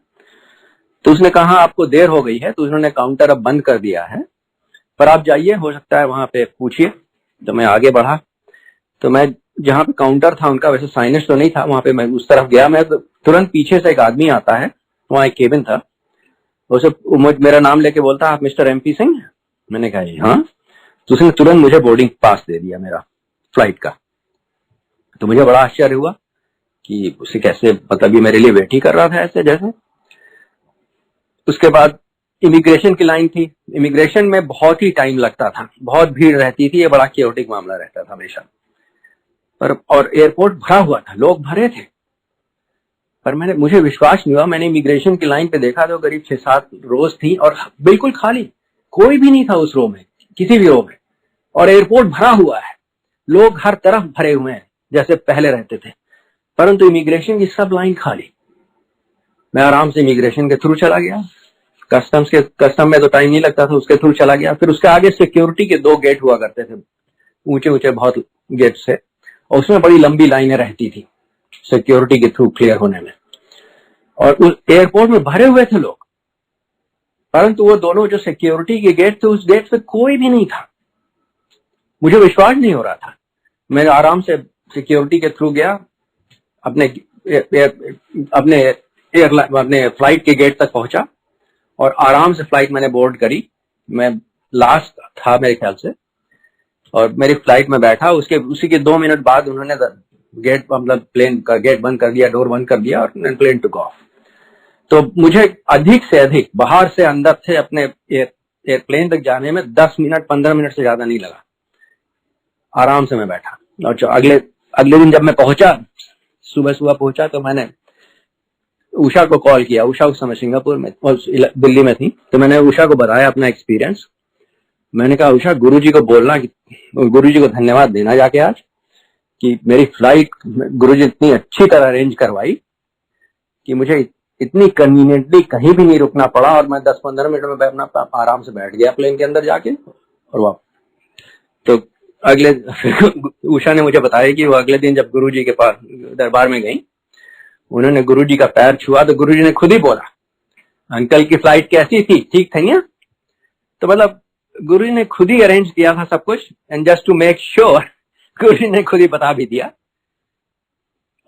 तो उसने कहा आपको देर हो गई है, तो उन्होंने काउंटर अब बंद कर दिया है, पर आप जाइए, हो सकता है वहां पे पूछिए। तो मैं आगे बढ़ा। तो मैं जहां पे काउंटर था उनका, वैसे साइनेज तो नहीं था वहां पे, मैं उस तरफ गया। मैं तो तुरंत पीछे से एक आदमी आता है, वहां एक केबिन था, उसे मेरा नाम लेके बोलता, आप मिस्टर MP सिंह? मैंने कहा हाँ। तो उसने तुरंत मुझे बोर्डिंग पास दे दिया मेरा फ्लाइट का। तो मुझे बड़ा आश्चर्य हुआ कि उसे कैसे, मतलब ये मेरे लिए वेट ही कर रहा था ऐसे जैसे। उसके बाद इमिग्रेशन की लाइन थी। इमिग्रेशन में बहुत ही टाइम लगता था, बहुत भीड़ रहती थी, ये बड़ा केओटिक मामला रहता था हमेशा। और एयरपोर्ट भरा हुआ था, लोग भरे थे, पर मुझे विश्वास नहीं हुआ। मैंने इमिग्रेशन की लाइन पे देखा तो करीब 6-7 रोज थी, और बिल्कुल खाली, कोई भी नहीं था उस रो में, किसी भी रो में। और एयरपोर्ट भरा हुआ है, लोग हर तरफ भरे हुए हैं जैसे पहले रहते थे, परंतु इमिग्रेशन की सब लाइन खाली। मैं आराम से इमिग्रेशन के थ्रू चला गया। कस्टम में तो टाइम नहीं लगता था, उसके थ्रू चला गया। फिर उसके आगे सिक्योरिटी के 2 गेट हुआ करते थे, ऊंचे ऊंचे बहुत गेट से, और उसमें बड़ी लंबी लाइनें रहती थी सिक्योरिटी के थ्रू क्लियर होने में। और उस एयरपोर्ट में भरे हुए थे लोग, परंतु वो दोनों जो सिक्योरिटी के गेट थे, उस गेट पे कोई भी नहीं था। मुझे विश्वास नहीं हो रहा था। मैं आराम से सिक्योरिटी के थ्रू गया, अपने फ्लाइट के गेट तक पहुंचा, और आराम से फ्लाइट मैंने बोर्ड करी। मैं लास्ट था मेरे ख्याल से, और मेरी फ्लाइट में बैठा। उसी के 2 मिनट बाद उन्होंने गेट, मतलब प्लेन का गेट बंद कर दिया, डोर बंद कर दिया, और प्लेन टुक ऑफ। तो मुझे अधिक से अधिक बाहर से अंदर से अपने एयरप्लेन तक जाने में 10 मिनट 15 मिनट से ज्यादा नहीं लगा। आराम से मैं बैठा। और अगले दिन जब मैं पहुंचा, सुबह पहुंचा, तो मैंने उषा को कॉल किया। उषा उस समय सिंगापुर में और दिल्ली में थी। तो मैंने उषा को बताया अपना एक्सपीरियंस। मैंने कहा, उषा, गुरुजी को बोलना कि गुरुजी को धन्यवाद देना जाके आज, कि मेरी फ्लाइट गुरुजी इतनी अच्छी तरह अरेंज करवाई कि मुझे इतनी कन्वीनियंटली कहीं भी नहीं रुकना पड़ा, और मैं 10-15 मिनट में अपना आराम से बैठ गया प्लेन के अंदर जाके, और वापस। तो अगले उषा ने मुझे बताया कि वो अगले दिन जब गुरुजी के पास दरबार में गई, उन्होंने गुरुजी का पैर छुआ, तो गुरुजी ने खुद ही बोला, अंकल की फ्लाइट कैसी थी, ठीक थी ना? तो मतलब गुरुजी ने खुद ही अरेंज किया था सब कुछ, and just to make sure Guruji ने खुद ही बता भी दिया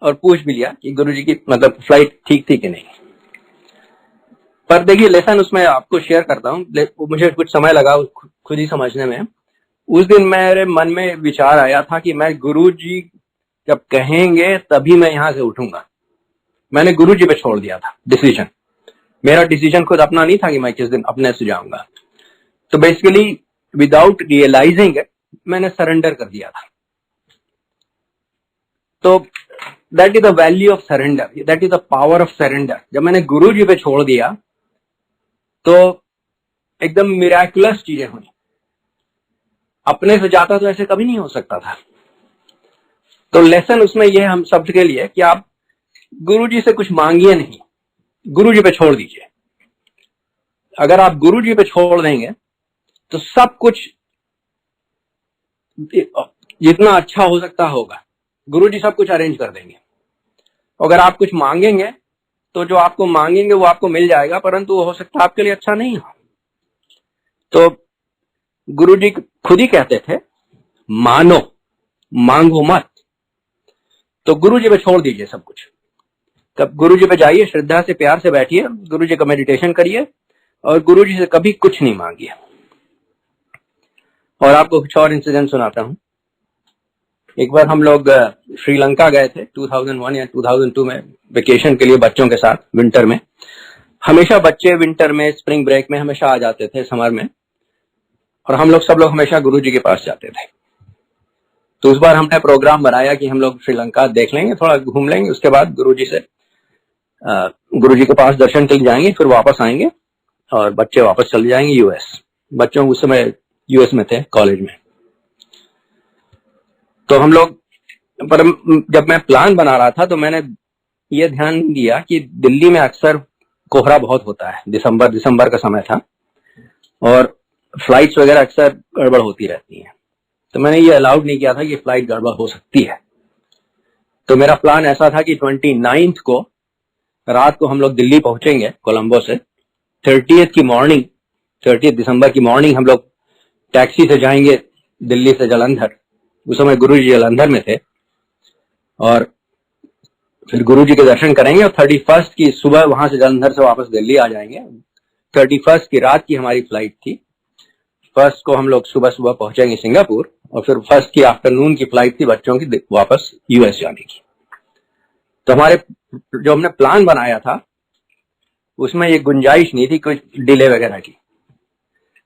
और पूछ भी लिया कि गुरुजी की मतलब फ्लाइट ठीक थी कि नहीं। पर देखिए, लेसन उसमें आपको शेयर करता हूँ। मुझे कुछ समय लगा खुद ही समझने में। उस दिन मेरे मन में विचार आया था कि मैं गुरुजी जब कहेंगे तभी मैं यहां से उठूंगा। मैंने गुरुजी पे छोड़ दिया था डिसीजन। मेरा डिसीजन खुद अपना नहीं था कि मैं किस दिन अपने से जाऊंगा। तो बेसिकली विदाउट रियलाइजिंग इट मैंने सरेंडर कर दिया था। तो that is the value of surrender, that is the power of surrender. जब मैंने गुरुजी पे छोड़ दिया तो एकदम मिराकुलस चीजें हुई। अपने से जाता तो ऐसे कभी नहीं हो सकता था। तो लेसन उसमें यह हम सब के लिए कि आप गुरुजी से कुछ मांगिए नहीं, गुरुजी पे छोड़ दीजिए। अगर आप गुरुजी पे छोड़ देंगे तो सब कुछ जितना अच्छा हो सकता होगा, गुरुजी सब कुछ अरेंज कर देंगे। अगर आप कुछ मांगेंगे तो जो आपको मांगेंगे वो आपको मिल जाएगा, परंतु वो हो सकता है आपके लिए अच्छा नहीं हो। तो गुरुजी खुद ही कहते थे, मानो, मांगो मत। तो गुरुजी पे छोड़ दीजिए सब कुछ। तब गुरुजी पे जाइए, श्रद्धा से, प्यार से बैठिए, गुरुजी का मेडिटेशन करिए, और गुरुजी से कभी कुछ नहीं मांगिए। और आपको कुछ और इंसिडेंट सुनाता हूं। एक बार हम लोग श्रीलंका गए थे 2001 या 2002 में वेकेशन के लिए बच्चों के साथ, विंटर में। हमेशा बच्चे विंटर में, स्प्रिंग ब्रेक में हमेशा आ जाते थे, समर में, और हम लोग सब लोग हमेशा गुरुजी के पास जाते थे। तो उस बार हमने प्रोग्राम बनाया कि हम लोग श्रीलंका देख लेंगे, थोड़ा घूम लेंगे, उसके बाद गुरुजी के पास दर्शन के लिए जाएंगे, फिर वापस आएंगे और बच्चे वापस चले जाएंगे यूएस। बच्चों उस समय यूएस में थे, कॉलेज में। तो हम लोग, पर जब मैं प्लान बना रहा था तो मैंने ये ध्यान दिया कि दिल्ली में अक्सर कोहरा बहुत होता है। दिसंबर का समय था और फ्लाइट्स वगैरह अक्सर गड़बड़ होती रहती हैं। तो मैंने ये अलाउड नहीं किया था कि फ्लाइट गड़बड़ हो सकती है। तो मेरा प्लान ऐसा था कि 29 को रात को हम लोग दिल्ली पहुंचेंगे कोलंबो से। 30 दिसंबर की मॉर्निंग हम लोग टैक्सी से जाएंगे दिल्ली से जलंधर। उस समय गुरुजी जलंधर में थे, और फिर गुरुजी के दर्शन करेंगे, और 31 की सुबह वहां से जलंधर से वापस दिल्ली आ जाएंगे। 31 की रात की हमारी फ्लाइट थी। 1 को हम लोग सुबह पहुंचेंगे सिंगापुर, और फिर 1 की आफ्टरनून की फ्लाइट थी बच्चों की वापस यूएस जाने की। तो जो हमने प्लान बनाया था उसमें ये गुंजाइश नहीं थी कुछ डिले वगैरह की।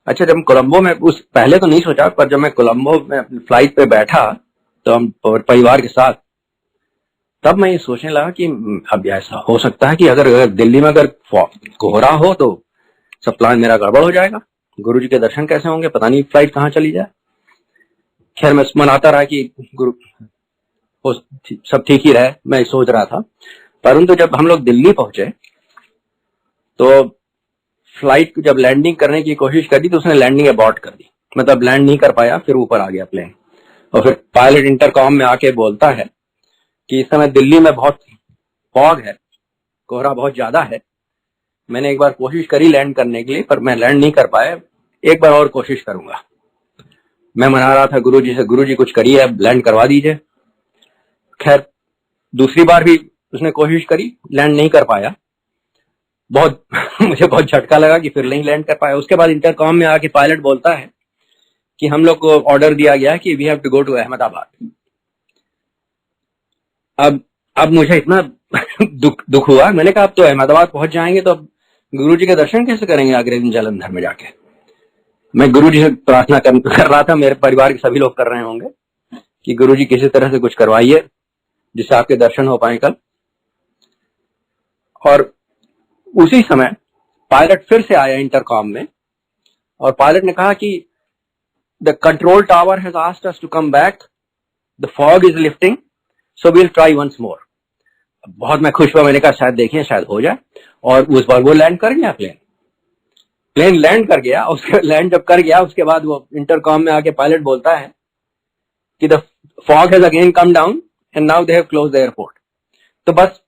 अच्छा, जब कोलंबो में, उस पहले तो नहीं सोचा, पर जब मैं कोलंबो में अपनी फ्लाइट पे बैठा तो हम परिवार के साथ, तब मैं ये सोचने लगा कि अब ऐसा हो सकता है कि अगर दिल्ली में अगर कोहरा हो तो सब प्लान मेरा गड़बड़ हो जाएगा। गुरुजी के दर्शन कैसे होंगे, पता नहीं फ्लाइट कहाँ चली जाए। खैर, मैं मनाता रहा कि सब ठीक ही रहे, मैं सोच रहा था। परंतु जब हम लोग दिल्ली पहुंचे तो फ्लाइट जब लैंडिंग करने की कोशिश करी तो उसने लैंडिंग अबॉर्ट कर दी, मतलब लैंड नहीं कर पाया, फिर ऊपर आ गया प्लेन। और फिर पायलट इंटरकॉम में आके बोलता है कि इस समय दिल्ली में बहुत फॉग है, कोहरा बहुत ज्यादा है। मैंने एक बार कोशिश करी लैंड करने के लिए, पर मैं लैंड नहीं कर पाया, एक बार और कोशिश करूंगा। मैं मना रहा था गुरुजी से, गुरुजी कुछ करिए, लैंड करवा दीजिए। खैर, दूसरी बार भी उसने कोशिश करी, लैंड नहीं कर पाया। बहुत मुझे बहुत झटका लगा कि फिर नहीं लैंड कर पाया। उसके बाद इंटरकॉम में आके पायलट बोलता है कि हम लोग को ऑर्डर दिया गया है कि we have to go to Ahmedabad. अब मुझे इतना दुख हुआ। मैंने कहा अब तो अहमदाबाद पहुंच जाएंगे तो अब गुरुजी के दर्शन कैसे करेंगे अगले दिन जालंधर में जाके। मैं गुरुजी से प्रार्थना कर रहा था, मेरे परिवार के सभी लोग कर रहे होंगे कि गुरुजी किसी तरह से कुछ करवाइए जिससे आपके दर्शन हो पाए कल। और उसी समय पायलट फिर से आया इंटरकॉम में और पायलट ने कहा कि the control tower has asked us to come back, the fog is lifting, so we'll try once more. बहुत मैं खुश हुआ, मैंने कहा शायद देखिए शायद हो जाए। और उस बार वो लैंड कर गया, प्लेन लैंड कर गया। उसके लैंड जब कर गया उसके बाद वो इंटरकॉम में आके पायलट बोलता है कि the fog has again come down and now they have close the airport. तो बस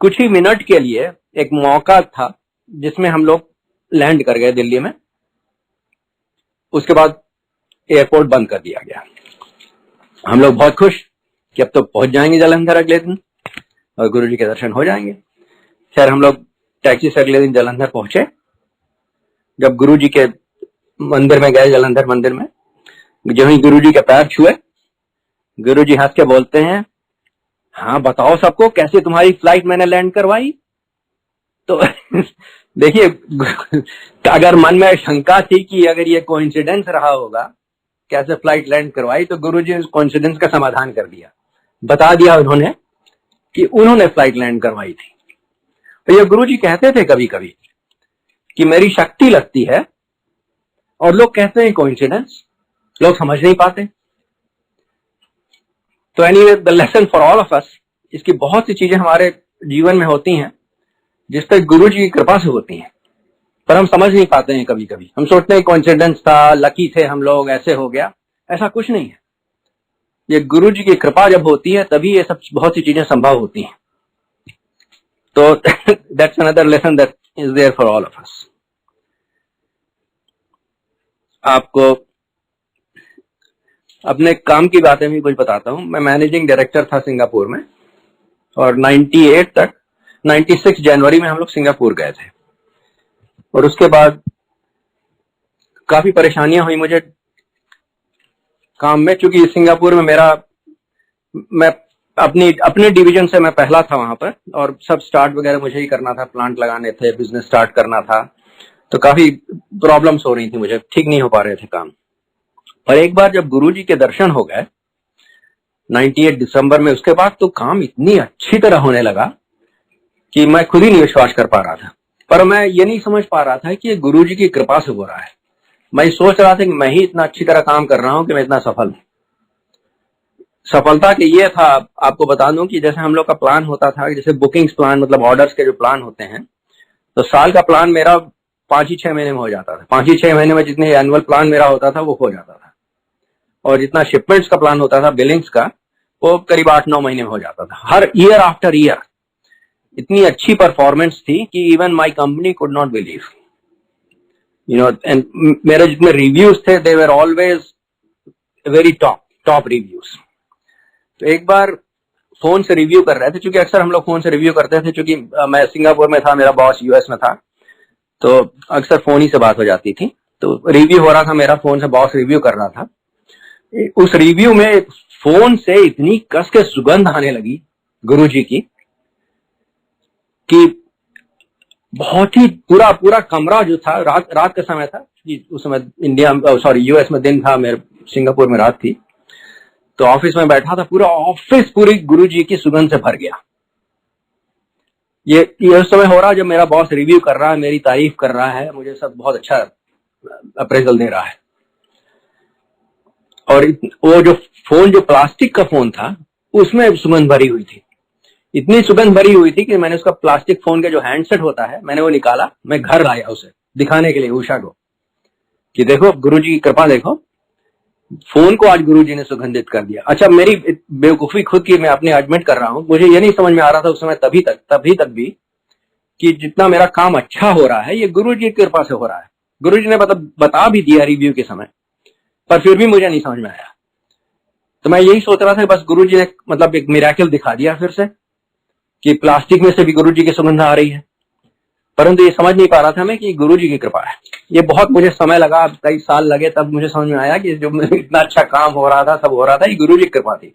कुछ ही मिनट के लिए एक मौका था जिसमें हम लोग लैंड कर गए दिल्ली में। उसके बाद एयरपोर्ट बंद कर दिया गया। हम लोग बहुत खुश कि अब तो पहुंच जाएंगे जालंधर अगले दिन और गुरुजी के दर्शन हो जाएंगे। खैर हम लोग टैक्सी से अगले दिन जालंधर पहुंचे। जब गुरुजी के मंदिर में गए, जालंधर मंदिर में, जो ही गुरुजी के पैर छुए, गुरुजी हंस के बोलते हैं, हाँ बताओ सबको कैसे तुम्हारी फ्लाइट मैंने लैंड करवाई। तो देखिए अगर मन में शंका थी कि अगर ये कोइंसिडेंस रहा होगा कैसे फ्लाइट लैंड करवाई, तो गुरुजी ने उस कोइंसिडेंस का समाधान कर दिया, बता दिया उन्होंने कि उन्होंने फ्लाइट लैंड करवाई थी। तो ये गुरुजी कहते थे कभी कभी कि मेरी शक्ति लगती है और लोग कहते हैं कोइंसिडेंस, लोग समझ नहीं पाते। तो anyway the lesson for all of अस, इसकी बहुत सी चीजें हमारे जीवन में होती हैं जिस तक गुरुजी की कृपा से होती हैं, पर हम समझ नहीं पाते हैं। कभी कभी हम सोचते हैं कोइंसिडेंस था, लकी थे हम लोग, ऐसे हो गया। ऐसा कुछ नहीं है। ये गुरुजी की कृपा जब होती है तभी ये सब बहुत सी चीजें संभव होती हैं। तो that's another lesson that is there for all of us. आपको अपने काम की बातें भी कुछ बताता हूं। मैं मैनेजिंग डायरेक्टर था सिंगापुर में और 96 जनवरी में हम लोग सिंगापुर गए थे। और उसके बाद काफी परेशानियां हुई मुझे काम में, क्योंकि सिंगापुर में मैं अपने डिवीजन से मैं पहला था वहां पर और सब स्टार्ट वगैरह मुझे ही करना था, प्लांट लगाने थे, बिजनेस स्टार्ट करना था। तो काफी प्रॉब्लम्स हो रही थी मुझे, ठीक नहीं हो पा रहे थे काम। और एक बार जब गुरुजी के दर्शन हो गए 98 दिसंबर में, उसके बाद तो काम इतनी अच्छी तरह होने लगा कि मैं खुद ही नहीं विश्वास कर पा रहा था। पर मैं ये नहीं समझ पा रहा था कि ये गुरुजी की कृपा से हो रहा है। मैं सोच रहा था कि मैं ही इतना अच्छी तरह काम कर रहा हूं कि मैं इतना सफल हूं। सफलता के ये था, आपको बता दूं कि जैसे हम लोग का प्लान होता था, जैसे बुकिंग्स प्लान मतलब ऑर्डर्स के जो प्लान होते हैं, तो साल का प्लान मेरा 5 ही 6 महीने में हो जाता था। 5 ही 6 महीने में जितने एनुअल प्लान मेरा होता था वो हो जाता था। और जितना शिपमेंट्स का प्लान होता था, बिलिंग्स का, वो करीब 8-9 महीने में हो जाता था। हर ईयर आफ्टर ईयर इतनी अच्छी परफॉर्मेंस थी कि even my company could not believe, and मेरे जितने रिव्यूज थे they were always very top reviews. तो एक बार फोन से रिव्यू कर रहे थे, क्योंकि अक्सर हम लोग फोन से रिव्यू करते थे, क्योंकि मैं सिंगापुर में था, मेरा बॉस यूएस में था, तो अक्सर फोन ही से बात हो जाती थी। तो रिव्यू हो रहा था मेरा, फोन से बॉस रिव्यू कर रहा था। उस रिव्यू में फोन से इतनी कस के सुगंध आने लगी गुरुजी की कि बहुत ही पूरा कमरा जो था, रात का समय था, उस समय यूएस में दिन था, मेरे सिंगापुर में रात थी। तो ऑफिस में बैठा था, पूरा ऑफिस पूरी गुरुजी की सुगंध से भर गया। ये उस समय हो रहा जब मेरा बॉस रिव्यू कर रहा है, मेरी तारीफ कर रहा है, मुझे सब बहुत अच्छा अप्रेजल दे रहा है। और वो जो प्लास्टिक का फोन था उसमें सुगंध भरी हुई थी, इतनी सुगंध भरी हुई थी कि मैंने उसका प्लास्टिक फोन के जो हैंडसेट होता है, मैंने वो निकाला, मैं घर लाया उसे दिखाने के लिए उषा को कि देखो गुरुजी की कृपा, देखो फोन को आज गुरुजी ने सुगंधित कर दिया। अच्छा, मेरी बेवकूफी खुद की मैं अपने एडमिट कर रहा हूं, मुझे ये नहीं समझ में आ रहा था उस समय तभी तक भी कि जितना मेरा काम अच्छा हो रहा है ये गुरुजी की कृपा से हो रहा है। गुरुजी ने बता भी दिया रिव्यू के समय, पर फिर भी मुझे नहीं समझ में आया। तो मैं यही सोच रहा था बस गुरुजी ने मतलब एक मिरेकल दिखा दिया फिर से कि प्लास्टिक में से भी गुरुजी की सुगंध आ रही है। परंतु ये समझ नहीं पा रहा था मैं कि गुरु जी की कृपा है। ये बहुत मुझे समय लगा, कई साल लगे, तब मुझे समझ में आया कि जो इतना अच्छा काम हो रहा था, सब हो रहा था, ये गुरु जी की कृपा थी।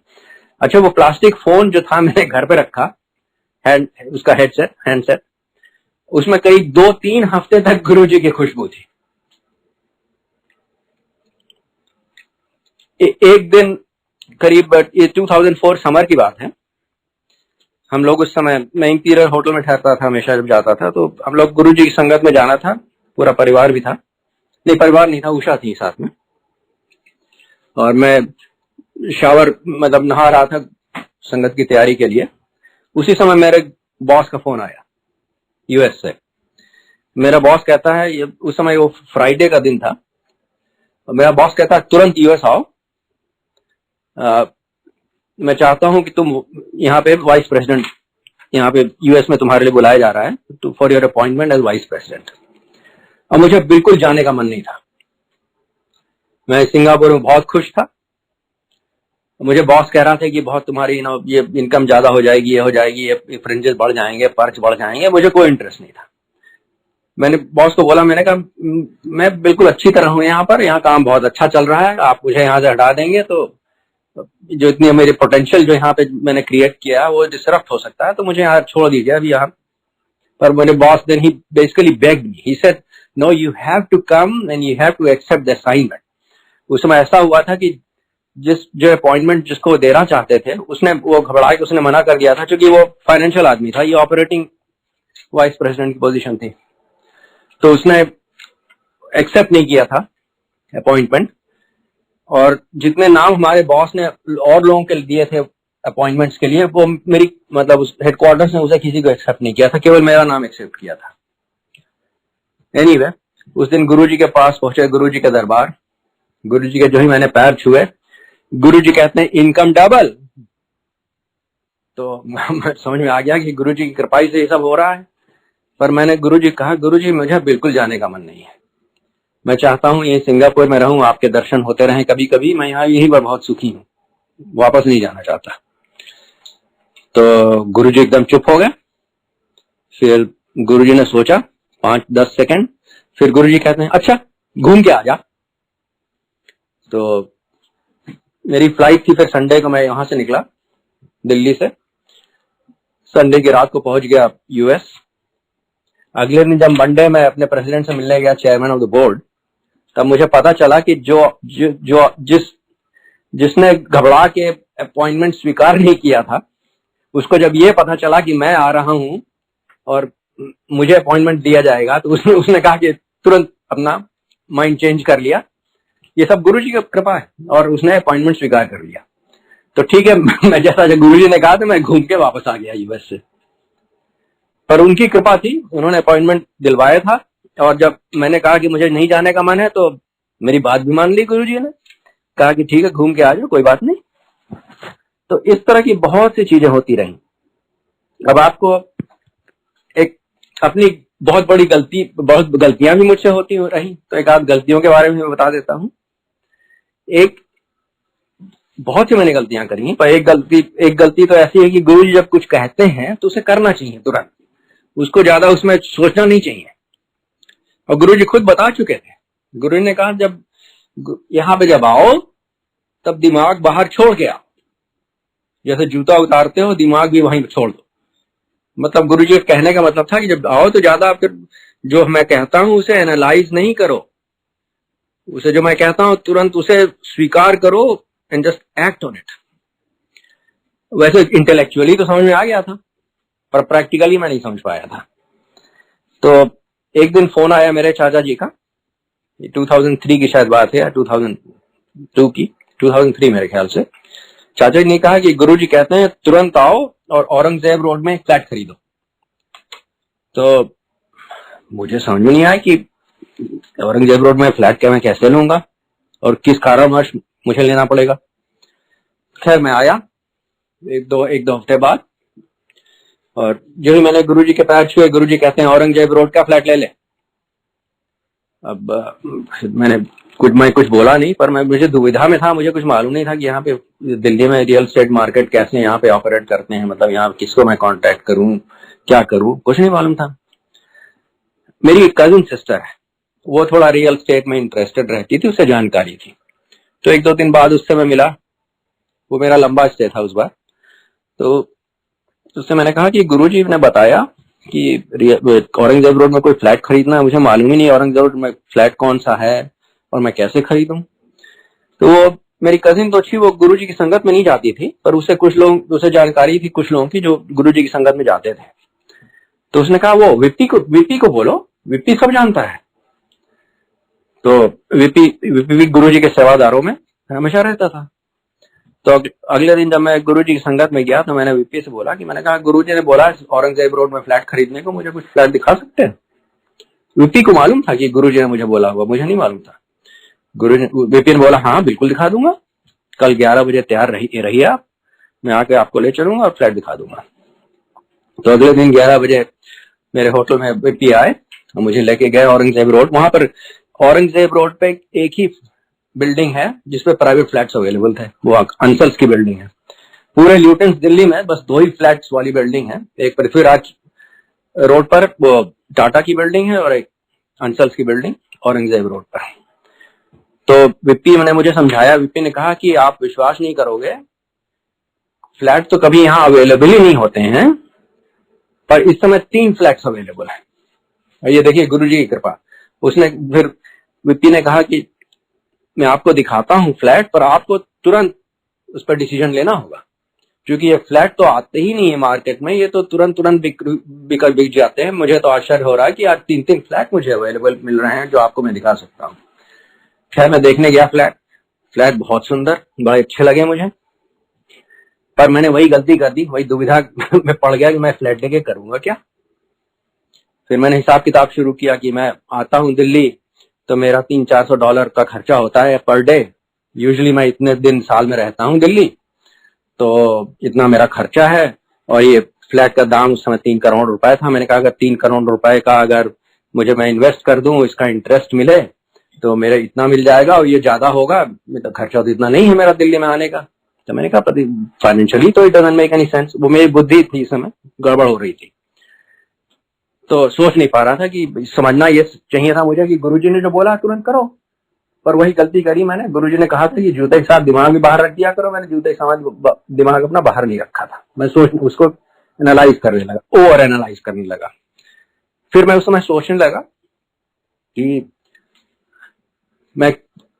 अच्छा, वो प्लास्टिक फोन जो था मैंने घर पे रखा, उसका हैंडसेट, उसमें करीब 2-3 हफ्ते तक गुरु जी की खुशबू थी। एक दिन करीब, ये 2004 समर की बात है, हम लोग उस समय, मैं इंपीरियल होटल में ठहरता था हमेशा जब जाता था, तो हम लोग गुरु जी की संगत में जाना था, पूरा परिवार भी था, नहीं परिवार नहीं था, उषा थी साथ में, और मैं शावर मतलब नहा रहा था संगत की तैयारी के लिए। उसी समय मेरे बॉस का फोन आया यूएस से। मेरा बॉस कहता है, उस समय वो फ्राइडे का दिन था, मेरा बॉस कहता है तुरंत यूएस आओ, मैं चाहता हूं कि तुम यहाँ पे वाइस प्रेसिडेंट, यहाँ पे यूएस में तुम्हारे लिए बुलाया जा रहा है for your appointment as vice president. और मुझे बिल्कुल जाने का मन नहीं था, मैं सिंगापुर में बहुत खुश था। मुझे बॉस कह रहा था कि बहुत तुम्हारी ये इनकम ज्यादा हो जाएगी, ये हो जाएगी, ये फ्रिंजेस बढ़ जाएंगे, पर्च बढ़ जाएंगे, मुझे कोई इंटरेस्ट नहीं था। मैंने बॉस को बोला, मैंने कहा मैं बिल्कुल अच्छी तरह हूं यहाँ पर, यहाँ काम बहुत अच्छा चल रहा है, आप मुझे यहाँ से हटा देंगे तो जो इतनी मेरी पोटेंशियल जो यहाँ पे मैंने क्रिएट किया वो डिसरप्ट हो सकता है, तो मुझे यहाँ छोड़ दीजिए अभी यहाँ पर। मेरे boss then he basically begged me, he said no you have to come and you have to accept the assignment. उस समय ऐसा हुआ था कि जो अपॉइंटमेंट जिसको देना चाहते थे, उसने वो घबरा के उसने मना कर दिया था, क्योंकि वो फाइनेंशियल आदमी था, ये ऑपरेटिंग वाइस प्रेसिडेंट की पोजीशन थी, तो उसने एक्सेप्ट नहीं किया था अपॉइंटमेंट। और जितने नाम हमारे बॉस ने और लोगों के दिए थे अपॉइंटमेंट्स के लिए, वो मेरी मतलब उस हेडक्वार्टर्स ने उसे किसी को एक्सेप्ट नहीं किया था, केवल मेरा नाम एक्सेप्ट किया था। एनीवे, उस दिन गुरुजी के पास पहुंचे, गुरुजी के दरबार, गुरुजी के जो ही मैंने पैर छुए, गुरुजी कहते हैं इनकम डबल। तो समझ में आ गया कि गुरुजी की कृपा से ये सब हो रहा है। पर मैंने गुरुजी कहा, गुरुजी मुझे बिल्कुल जाने का मन नहीं है, मैं चाहता हूं ये सिंगापुर में रहूं, आपके दर्शन होते रहें कभी कभी, मैं यहाँ यही पर बहुत सुखी हूँ, वापस नहीं जाना चाहता। तो गुरुजी एकदम चुप हो गए। फिर गुरुजी ने सोचा 5-10 सेकंड, फिर गुरुजी कहते हैं अच्छा घूम के आ जा। तो मेरी फ्लाइट थी, फिर संडे को मैं यहां से निकला दिल्ली से, संडे की रात को पहुंच गया यूएस। अगले दिन जब मंडे में अपने प्रेसिडेंट से मिलने गया, चेयरमैन ऑफ द बोर्ड, तब मुझे पता चला कि जिसने घबरा के अपॉइंटमेंट स्वीकार नहीं किया था, उसको जब ये पता चला कि मैं आ रहा हूं और मुझे अपॉइंटमेंट दिया जाएगा, तो उसने कहा कि तुरंत अपना माइंड चेंज कर लिया। ये सब गुरुजी की कृपा है, और उसने अपॉइंटमेंट स्वीकार कर लिया। तो ठीक है, मैं जैसा गुरुजी ने कहा, तो मैं घूम के वापस आ गया यूएस से। पर उनकी कृपा थी, उन्होंने अपॉइंटमेंट दिलवाया था, और जब मैंने कहा कि मुझे नहीं जाने का मन है, तो मेरी बात भी मान ली गुरुजी ने, कहा कि ठीक है घूम के आ जाओ, कोई बात नहीं। तो इस तरह की बहुत सी चीजें होती रही। अब आपको एक अपनी बहुत गलतियां भी मुझसे होती रही, तो एक आध गलतियों के बारे में बता देता हूं। बहुत सी मैंने गलतियां करी हैं, पर एक गलती तो ऐसी है कि गुरुजी जब कुछ कहते हैं तो उसे करना चाहिए तुरंत, उसको ज्यादा उसमें सोचना नहीं चाहिए। और गुरुजी खुद बता चुके थे, गुरुजी ने कहा जब यहां पे जब आओ तब दिमाग बाहर छोड़ के आओ, जैसे जूता उतारते हो दिमाग भी वहीं छोड़ दो। मतलब गुरुजी के कहने का मतलब था कि जब आओ तो ज्यादा फिर जो मैं कहता हूं उसे एनालाइज नहीं करो, उसे जो मैं कहता हूं तुरंत उसे स्वीकार करो and just act on it. वैसे इंटेलेक्चुअली तो समझ में आ गया था, पर प्रैक्टिकली मैं नहीं समझ पाया था। तो एक दिन फोन आया मेरे चाचा जी का, 2003 की शायद बात है या 2002 की, 2003 मेरे ख्याल से। चाचा जी ने कहा कि गुरुजी कहते हैं तुरंत आओ और औरंगजेब रोड में फ्लैट खरीदो। तो मुझे समझ में नहीं आया कि औरंगजेब रोड में फ्लैट क्या मैं कैसे लूंगा और किस कारणवश मुझे लेना पड़ेगा। खैर मैं आया एक दो हफ्ते बाद, और जो ही मैंने गुरुजी के पैर छुए, गुरुजी कहते हैं औरंगजेब रोड का फ्लैट ले ले। अब मैं कुछ बोला नहीं, पर मुझे दुविधा में था, मुझे कुछ मालूम नहीं था कि यहाँ पे दिल्ली में रियल एस्टेट मार्केट कैसे यहाँ पे ऑपरेट करते हैं, मतलब यहाँ किसको मैं कांटेक्ट करूं, क्या करूं, कुछ नहीं मालूम था। मेरी एक कजिन सिस्टर है, वो थोड़ा रियल स्टेट में इंटरेस्टेड रहती थी, उसे जानकारी थी। तो एक दो दिन बाद उससे मैं मिला, वो मेरा लंबा स्टे था उस बार। तो उससे मैंने कहा कि गुरुजी ने बताया कि औरंगजेब रोड में कोई फ्लैट खरीदना है, मुझे मालूम ही नहीं औरंगजेब रोड में फ्लैट कौन सा है और मैं कैसे खरीदूं। तो वो मेरी कजिन तो अच्छी, वो गुरुजी की संगत में नहीं जाती थी, पर उसे जानकारी थी कुछ लोगों की जो गुरुजी की संगत में जाते थे। तो उसने कहा वो विपी को बोलो, विपी सब जानता है। तो विपी गुरुजी के सेवादारों में हमेशा रहता था। तो अगले दिन जब मैं गुरुजी की संगत में गया तो मैंने विपी से बोला कि मैंने कहा गुरुजी ने बोला औरंगजेब रोड में फ्लैट खरीदने को, मुझे कुछ फ्लैट दिखा सकते हैं। विपी को मालूम था कि गुरुजी ने मुझे बोला हुआ, मुझे नहीं मालूम था। विपी ने बोला हाँ बिल्कुल दिखा दूंगा, कल 11 बजे तैयार रहिए आप, मैं आके आपको ले चलूंगा और फ्लैट दिखा दूंगा। तो अगले दिन 11 बजे मेरे होटल में विपी आए और मुझे लेके गए औरंगजेब रोड। वहां पर औरंगजेब रोड पे एक ही बिल्डिंग है जिसपे प्राइवेट फ्लैट्स अवेलेबल थे, वो अंसल्स की बिल्डिंग है। पूरे ल्यूटेंस दिल्ली में बस 2 ही फ्लैट्स वाली बिल्डिंग है, एक पृथ्वीराज रोड पर वो टाटा की बिल्डिंग है और एक अंसल्स की बिल्डिंग औरंगजेब रोड पर। तो विपी ने मुझे समझाया, विपी ने कहा कि आप विश्वास नहीं करोगे, फ्लैट तो कभी यहाँ अवेलेबल ही नहीं होते हैं, पर इस समय 3 फ्लैट्स अवेलेबल है। ये देखिए गुरुजी की कृपा। उसने फिर विपी ने कहा कि मैं आपको दिखाता हूं फ्लैट, पर आपको तुरंत उस पर डिसीजन लेना होगा, क्योंकि ये फ्लैट तो आते ही नहीं है मार्केट में, ये तो तुरंत बिक जाते हैं। मुझे तो आश्चर्य हो रहा है कि आज 3 फ्लैट मुझे अवेलेबल मिल रहे हैं जो आपको मैं दिखा सकता हूँ। खैर मैं देखने गया फ्लैट बहुत सुंदर, बड़े अच्छे लगे मुझे, पर मैंने वही गलती कर दी, वही दुविधा में पड़ गया कि मैं फ्लैट लेके करूंगा क्या। फिर मैंने हिसाब किताब शुरू किया कि मैं आता हूँ दिल्ली तो मेरा $300-400 का खर्चा होता है पर डे। यूजुअली मैं इतने दिन साल में रहता हूँ दिल्ली, तो इतना मेरा खर्चा है। और ये फ्लैट का दाम उस समय 3 करोड़ रुपए था। मैंने कहा अगर 3 करोड़ रुपए का अगर मैं इन्वेस्ट कर दूं, इसका इंटरेस्ट मिले तो मेरा इतना मिल जाएगा और ये ज्यादा होगा, तो खर्चा तो इतना नहीं है मेरा दिल्ली में आने का। तो मैंने कहा फाइनेंशियली तो it doesn't make any sense. वो मेरी बुद्धि थी, इस समय गड़बड़ हो रही थी, तो सोच नहीं पा रहा था कि समझना ये चाहिए था मुझे कि गुरुजी ने जो बोला तुरंत करो, पर वही गलती करी मैंने। गुरुजी ने कहा था कि जूते के साथ दिमाग भी बाहर रख दिया करो, मैंने जूते के साथ दिमाग अपना बाहर नहीं रखा था। मैं उसको एनालाइज करने लगा, ओवर एनालाइज करने लगा। फिर मैं उस समय सोचने लगा कि मैं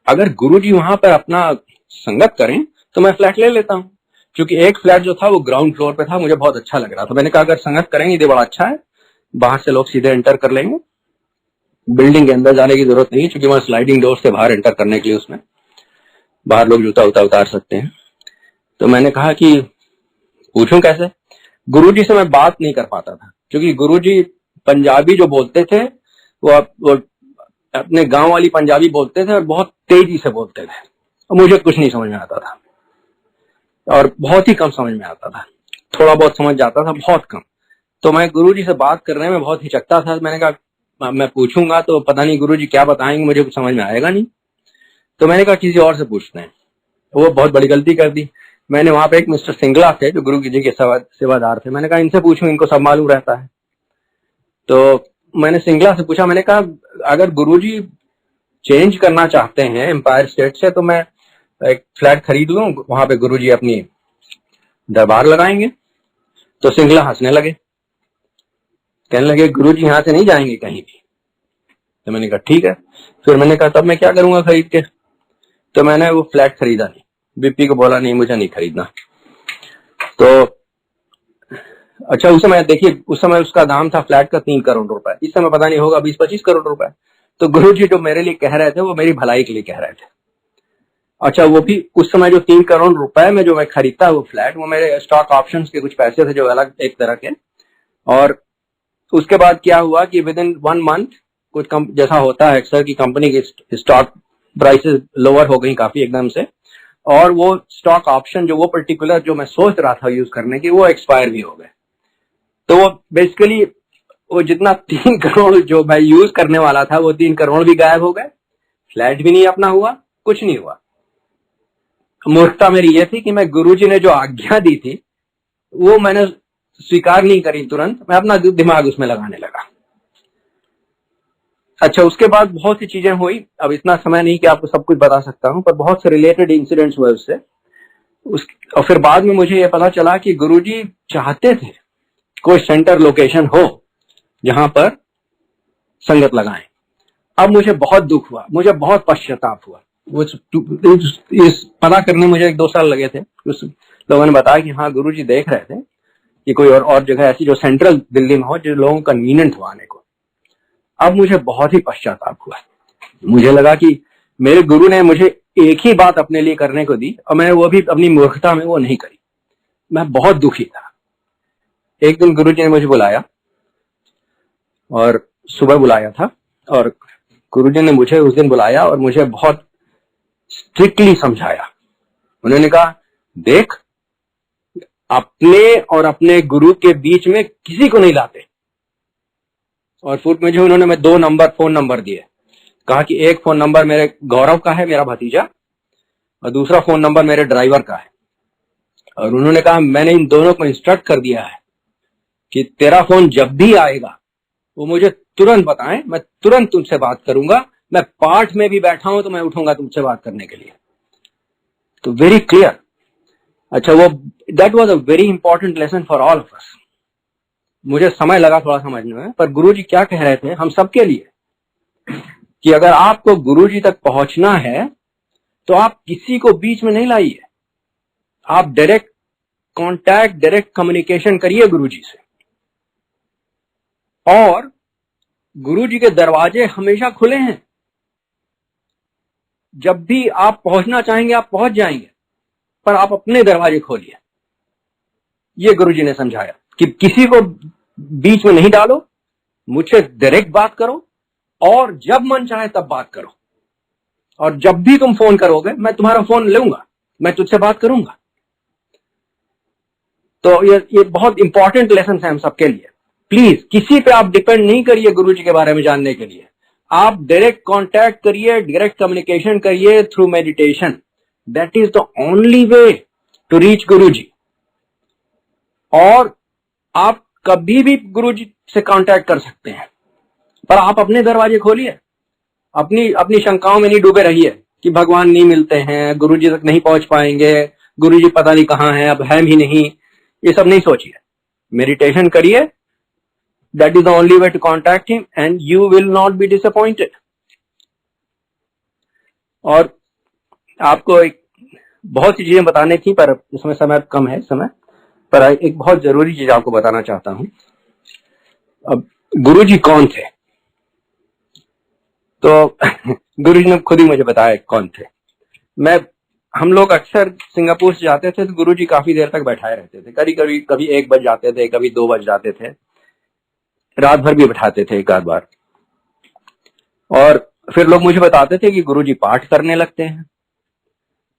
अगर गुरुजी वहां पर अपना संगत करें तो मैं फ्लैट ले लेता हूँ, क्योंकि एक फ्लैट जो था वो ग्राउंड फ्लोर पे था, मुझे बहुत अच्छा लग रहा था। मैंने कहा अगर संगत करेंगे तो बड़ा अच्छा है, बाहर से लोग सीधे एंटर कर लेंगे, बिल्डिंग के अंदर जाने की जरूरत नहीं, क्योंकि वहां स्लाइडिंग डोर से बाहर एंटर करने के लिए उसमें बाहर लोग जूता उतार सकते हैं। तो मैंने कहा कि पूछूं कैसे। गुरुजी से मैं बात नहीं कर पाता था, क्योंकि गुरुजी पंजाबी जो बोलते थे वो अपने गांव वाली पंजाबी बोलते थे और बहुत तेजी से बोलते थे, और मुझे कुछ नहीं समझ में आता था और बहुत ही कम समझ में आता था, थोड़ा बहुत समझ जाता था, बहुत कम। तो मैं गुरुजी से बात करने में बहुत हिचकता था। मैंने कहा मैं पूछूंगा तो पता नहीं गुरुजी क्या बताएंगे, मुझे कुछ समझ में आएगा नहीं। तो मैंने कहा किसी और से पूछते हैं। वो बहुत बड़ी गलती कर दी। मैंने वहां पे एक मिस्टर सिंगला थे जो गुरु जी के सेवादार थे, मैंने कहा इनसे पूछूं, इनको सब मालूम रहता है। तो मैंने सिंगला से पूछा, मैंने कहा अगर गुरुजी चेंज करना चाहते हैं एम्पायर स्टेट से तो मैं एक फ्लैट खरीद लूं, वहां पे गुरुजी अपनी दरबार लगाएंगे। तो सिंगला हंसने लगे, कहने लगे गुरुजी यहां से नहीं जाएंगे कहीं भी। तो मैंने कहा ठीक है। फिर मैंने कहा तब मैं क्या करूंगा खरीद के। तो मैंने वो फ्लैट खरीदा नहीं, बीपी को बोला नहीं मुझे नहीं खरीदना। तो अच्छा उस समय देखिए, उस समय उसका दाम था फ्लैट का 3 करोड़ रुपए, इस समय पता नहीं होगा 20-25 करोड़ रुपए। तो गुरुजी जो मेरे लिए कह रहे थे वो मेरी भलाई के लिए कह रहे थे। अच्छा वो भी उस समय जो 3 करोड़ रुपए में जो मैं खरीदता वो फ्लैट, वो मेरे स्टॉक ऑप्शंस के कुछ पैसे थे जो अलग एक तरह के। और उसके बाद क्या हुआ कि विद इन 1 मंथ कुछ जैसा होता है अक्सर की कंपनी की स्टॉक प्राइसेस लोअर हो गई काफी एकदम से, और वो स्टॉक ऑप्शन जो वो पर्टिकुलर जो मैं सोच रहा था यूज करने की वो एक्सपायर भी हो गए। तो वो बेसिकली वो जितना 3 करोड़ जो मैं यूज करने वाला था वो 3 करोड़ भी गायब हो गए, फ्लैट भी नहीं अपना हुआ, कुछ नहीं हुआ। मूर्खता मेरी ये थी कि मैं गुरुजी ने जो आज्ञा दी थी वो मैंने स्वीकार नहीं करी तुरंत, मैं अपना दिमाग उसमें लगाने लगा। अच्छा, उसके बाद बहुत सी चीजें हुई। अब इतना समय नहीं कि आपको सब कुछ बता सकता हूं, पर बहुत से रिलेटेड इंसिडेंट्स हुए उससे। और फिर बाद में मुझे यह पता चला कि गुरुजी चाहते थे कोई सेंटर लोकेशन हो जहां पर संगत लगाएं। अब मुझे बहुत दुख हुआ, मुझे बहुत पश्चाताप हुआ। इस पता करने मुझे 1-2 साल लगे थे। उस लोगों ने बताया कि हाँ, गुरुजी देख रहे थे कि कोई और जगह ऐसी जो सेंट्रल दिल्ली में हो, जो लोगों का कन्वीनियंट हो आने को। अब मुझे बहुत ही पश्चाताप हुआ। मुझे लगा कि मेरे गुरु ने मुझे एक ही बात अपने लिए करने को दी और मैंने वो भी अपनी मूर्खता में वो नहीं करी। मैं बहुत दुखी था। एक दिन गुरुजी ने मुझे बुलाया और सुबह बुलाया था, और गुरुजी ने मुझे उस दिन बुलाया और मुझे बहुत स्ट्रिक्टली समझाया। उन्होंने कहा, देख, अपने और अपने गुरु के बीच में किसी को नहीं लाते। और फिर मुझे उन्होंने 2 फोन नंबर दिए। कहा कि एक फोन नंबर मेरे गौरव का है, मेरा भतीजा, और दूसरा फोन नंबर मेरे ड्राइवर का है। और उन्होंने कहा, मैंने इन दोनों को इंस्ट्रक्ट कर दिया है कि तेरा फोन जब भी आएगा वो मुझे तुरंत बताएं, मैं तुरंत तुमसे बात करूंगा। मैं पाठ में भी बैठा हूं तो मैं उठूंगा तुमसे बात करने के लिए। तो वेरी क्लियर। अच्छा, वो that was a very important lesson for all of अस। मुझे समय लगा थोड़ा समझने में, पर गुरुजी क्या कह रहे थे हम सबके लिए, कि अगर आपको गुरुजी तक पहुंचना है तो आप किसी को बीच में नहीं लाइए। आप डायरेक्ट कांटेक्ट, डायरेक्ट कम्युनिकेशन करिए गुरुजी से। और गुरुजी के दरवाजे हमेशा खुले हैं। जब भी आप पहुंचना चाहेंगे आप पहुंच जाएंगे, पर आप अपने दरवाजे खोलिए। ये गुरुजी ने समझाया कि किसी को बीच में नहीं डालो, मुझसे डायरेक्ट बात करो, और जब मन चाहे तब बात करो। और जब भी तुम फोन करोगे मैं तुम्हारा फोन लूंगा, मैं तुझसे बात करूंगा। तो ये बहुत इंपॉर्टेंट लेसन है हम सबके लिए। प्लीज किसी पे आप डिपेंड नहीं करिए गुरुजी के बारे में जानने के लिए। आप डायरेक्ट कांटेक्ट करिए, डायरेक्ट कम्युनिकेशन करिए through meditation. That is the only way to reach Guruji. और आप कभी भी गुरुजी से कांटेक्ट कर सकते हैं, पर आप अपने दरवाजे खोलिए। अपनी शंकाओं में नहीं डूबे रहिए कि भगवान नहीं मिलते हैं, गुरुजी तक नहीं पहुंच पाएंगे, गुरुजी पता नहीं कहां है, अब है भी नहीं। ये सब नहीं सोचिए, मेडिटेशन करिए। That is the only way to contact him and you will not be disappointed. और आपको एक बहुत सी चीजें बताने थी, पर उसमें समय कम है पर एक बहुत जरूरी चीज आपको बताना चाहता हूं। अब गुरुजी कौन थे? तो गुरुजी ने खुद ही मुझे बताया कौन थे। हम लोग अक्सर सिंगापुर से जाते थे तो गुरुजी काफी देर तक बैठाए रहते थे। कभी 1 बज जाते थे, कभी 2 बज जाते थे, रात भर भी बैठाते थे एक आध बार। और फिर लोग मुझे बताते थे कि गुरुजी पाठ करने लगते हैं।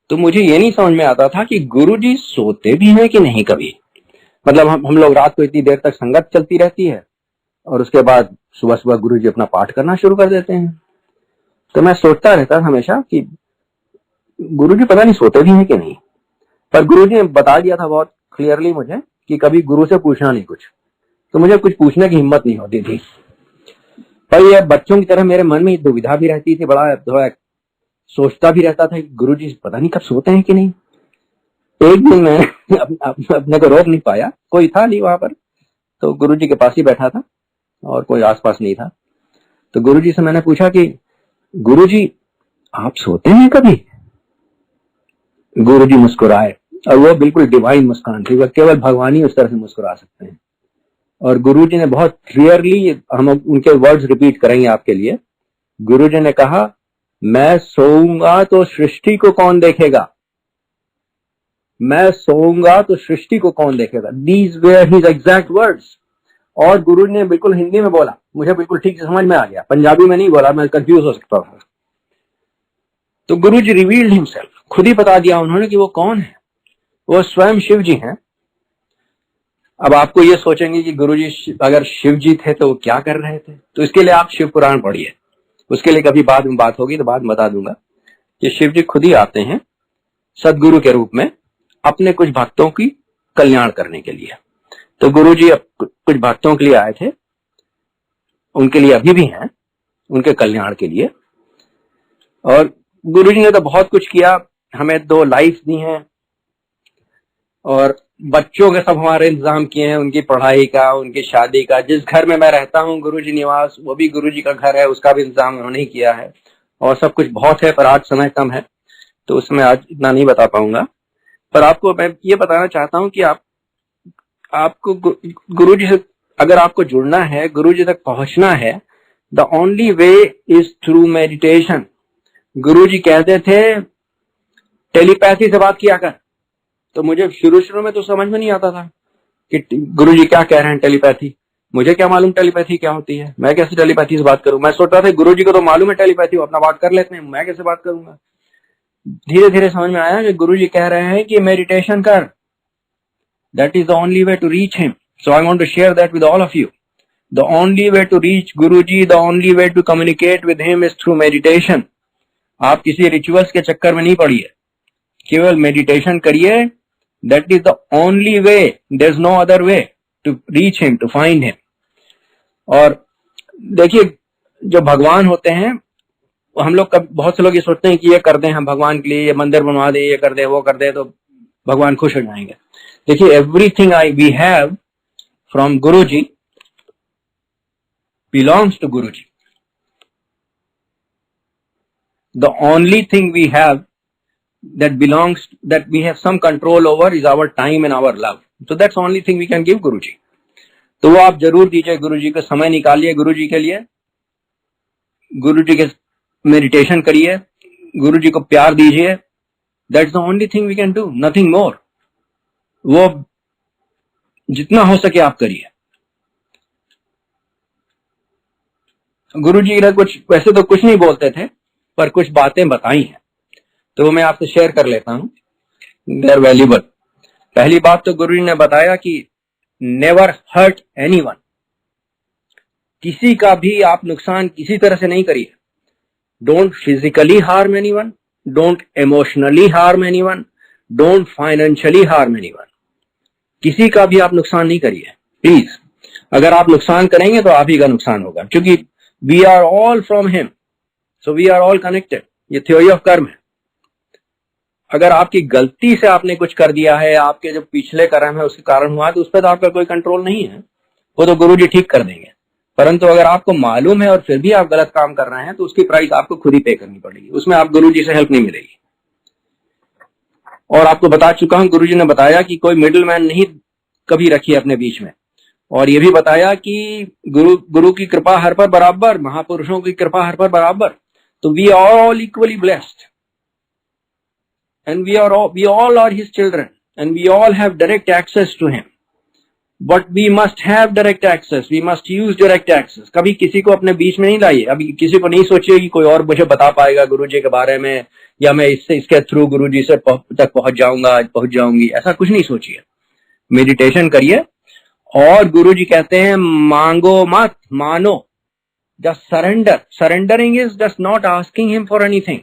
तो मुझे ये नहीं समझ में आता था कि गुरुजी सोते भी हैं कि नहीं कभी। मतलब हम लोग रात को इतनी देर तक संगत चलती रहती है और उसके बाद सुबह सुबह गुरुजी अपना पाठ करना शुरू कर देते हैं। तो मैं सोचता रहता था हमेशा कि गुरुजी पता नहीं सोते भी हैं कि नहीं। पर गुरुजी ने बता दिया था बहुत क्लियरली मुझे कि कभी गुरु से पूछना नहीं कुछ। तो मुझे कुछ पूछने की हिम्मत नहीं होती थी। पर ये बच्चों की तरह मेरे मन में दुविधा भी रहती थी, बड़ा थोड़ा सोचता भी रहता था कि गुरुजी पता नहीं कब सोते हैं कि नहीं। एक दिन मैं अपने को रोक नहीं पाया, कोई था नहीं वहां पर, तो गुरुजी के पास ही बैठा था और कोई आसपास नहीं था। तो गुरुजी से मैंने पूछा कि गुरुजी आप सोते हैं कभी? गुरुजी मुस्कुराए, और वो बिल्कुल डिवाइन मुस्कान थी। वह केवल भगवान ही उस तरह से मुस्कुरा सकते हैं। और गुरुजी ने बहुत क्लियरली, हम उनके वर्ड्स रिपीट करेंगे आपके लिए। गुरुजी ने कहा, मैं सोऊंगा तो सृष्टि को कौन देखेगा? मैं सोऊंगा तो सृष्टि को कौन देखेगा? These where his exact words. और गुरु ने बिल्कुल हिंदी में बोला, मुझे बिल्कुल ठीक से समझ में आ गया। पंजाबी में नहीं बोला, मैं कंफ्यूज हो सकता था। तो गुरुजी रिवील्ड हिमसेल्फ, खुद ही बता दिया उन्होंने कि वो कौन है। वो स्वयं शिव जी हैं। अब आपको ये सोचेंगे कि गुरुजी अगर शिव जी थे तो वो क्या कर रहे थे? तो इसके लिए आप शिव पुराण पढ़िए। उसके लिए कभी बाद में बात होगी तो बाद में बता दूंगा कि शिव जी खुद ही आते हैं सदगुरु के रूप में अपने कुछ भक्तों की कल्याण करने के लिए। तो गुरुजी कुछ भक्तों के लिए आए थे, उनके लिए अभी भी हैं। उनके कल्याण के लिए। और गुरुजी ने तो बहुत कुछ किया, हमें 2 लाइफ दी हैं और बच्चों के सब हमारे इंतजाम किए हैं, उनकी पढ़ाई का, उनकी शादी का। जिस घर में मैं रहता हूँ गुरुजी निवास, वो भी गुरुजी का घर है, उसका भी इंतजाम उन्होंने ही किया है। और सब कुछ बहुत है, पर आज समय कम है तो उसमें आज इतना नहीं बता पाऊंगा। पर आपको मैं ये बताना चाहता हूँ कि आपको गुरुजी से अगर आपको जुड़ना है, गुरुजी तक पहुंचना है, the only way is through meditation. Guruji कहते थे टेलीपैथी से बात किया कर। तो मुझे शुरू में तो समझ में नहीं आता था कि गुरुजी क्या कह रहे हैं टेलीपैथी। मुझे क्या मालूम टेलीपैथी क्या होती है, मैं कैसे टेलीपैथी से बात करूं। मैं सोच रहा था गुरुजी को तो मालूम है टेलीपैथी, वो अपना बात कर लेते हैं, मैं कैसे बात करूंगा। धीरे धीरे समझ में आया कि गुरुजी कह रहे हैं कि मेडिटेशन कर, that is the only way to reach him. So I want to share that with all of you. The only way to reach Guruji, the only way to communicate with him is through meditation. आप किसी rituals के चक्कर में नहीं पड़िए, केवल meditation करिए। That is the only way. There's no other way to reach him, to find him. और देखिए जो भगवान होते हैं, हम लोग बहुत से लोग ये सोचते हैं कि ये कर दें हम भगवान के लिए, ये मंदिर बनवा दे, ये कर दे, वो कर दे तो भगवान खुश हो जाएंगे। देखिए everything we have from Guruji belongs to Guruji. The only thing we have that we have some control over is our time and our love. So that's the only thing we can give Guruji. तो वो आप जरूर दीजिए गुरुजी को, समय निकालिए गुरुजी के लिए, गुरुजी के मेडिटेशन करिए, गुरुजी को प्यार दीजिए। That's the only thing we can do, nothing more. वो जितना हो सके आप करिए। गुरुजी ने कुछ वैसे तो कुछ नहीं बोलते थे, पर कुछ बातें बताई हैं तो मैं आपसे शेयर कर लेता हूं। They are valuable. पहली बात तो गुरुजी ने बताया कि नेवर हर्ट एनीवन। किसी का भी आप नुकसान किसी तरह से नहीं करिए। Don't physically harm anyone, don't emotionally harm anyone, don't financially harm anyone. किसी का भी आप नुकसान नहीं करिए प्लीज। अगर आप नुकसान करेंगे तो आप ही का नुकसान होगा, क्योंकि we are all from him, so we are all connected. ये थ्योरी ऑफ कर्म है। अगर आपकी गलती से आपने कुछ कर दिया है, आपके जो पिछले कर्म है उसके कारण हुआ, तो उस पर तो आपका कोई कंट्रोल नहीं है, वो तो गुरुजी ठीक कर देंगे। परंतु अगर आपको मालूम है और फिर भी आप गलत काम कर रहे हैं तो उसकी प्राइस आपको खुद ही पे करनी पड़ेगी, उसमें आप गुरुजी से हेल्प नहीं मिलेगी। और आपको बता चुका हूं, गुरुजी ने बताया कि कोई मिडिल मैन नहीं कभी रखिए अपने बीच में। और ये भी बताया कि गुरु की कृपा हर पर बराबर, महापुरुषों की कृपा हर पर बराबर। तो we are all equally blessed and we all are his children and we all have direct access to him, but we must have direct access, we must use direct access. कभी किसी को अपने बीच में नहीं लाइए। अभी किसी को नहीं सोचिए कि कोई और मुझे बता पाएगा गुरुजी के बारे में, या मैं इसके थ्रू गुरुजी से तक पहुंच जाऊंगी, ऐसा कुछ नहीं सोचिए। मेडिटेशन करिए। और गुरुजी कहते हैं मांगो मत, मानो। Just surrender. Surrendering is just not asking him for anything.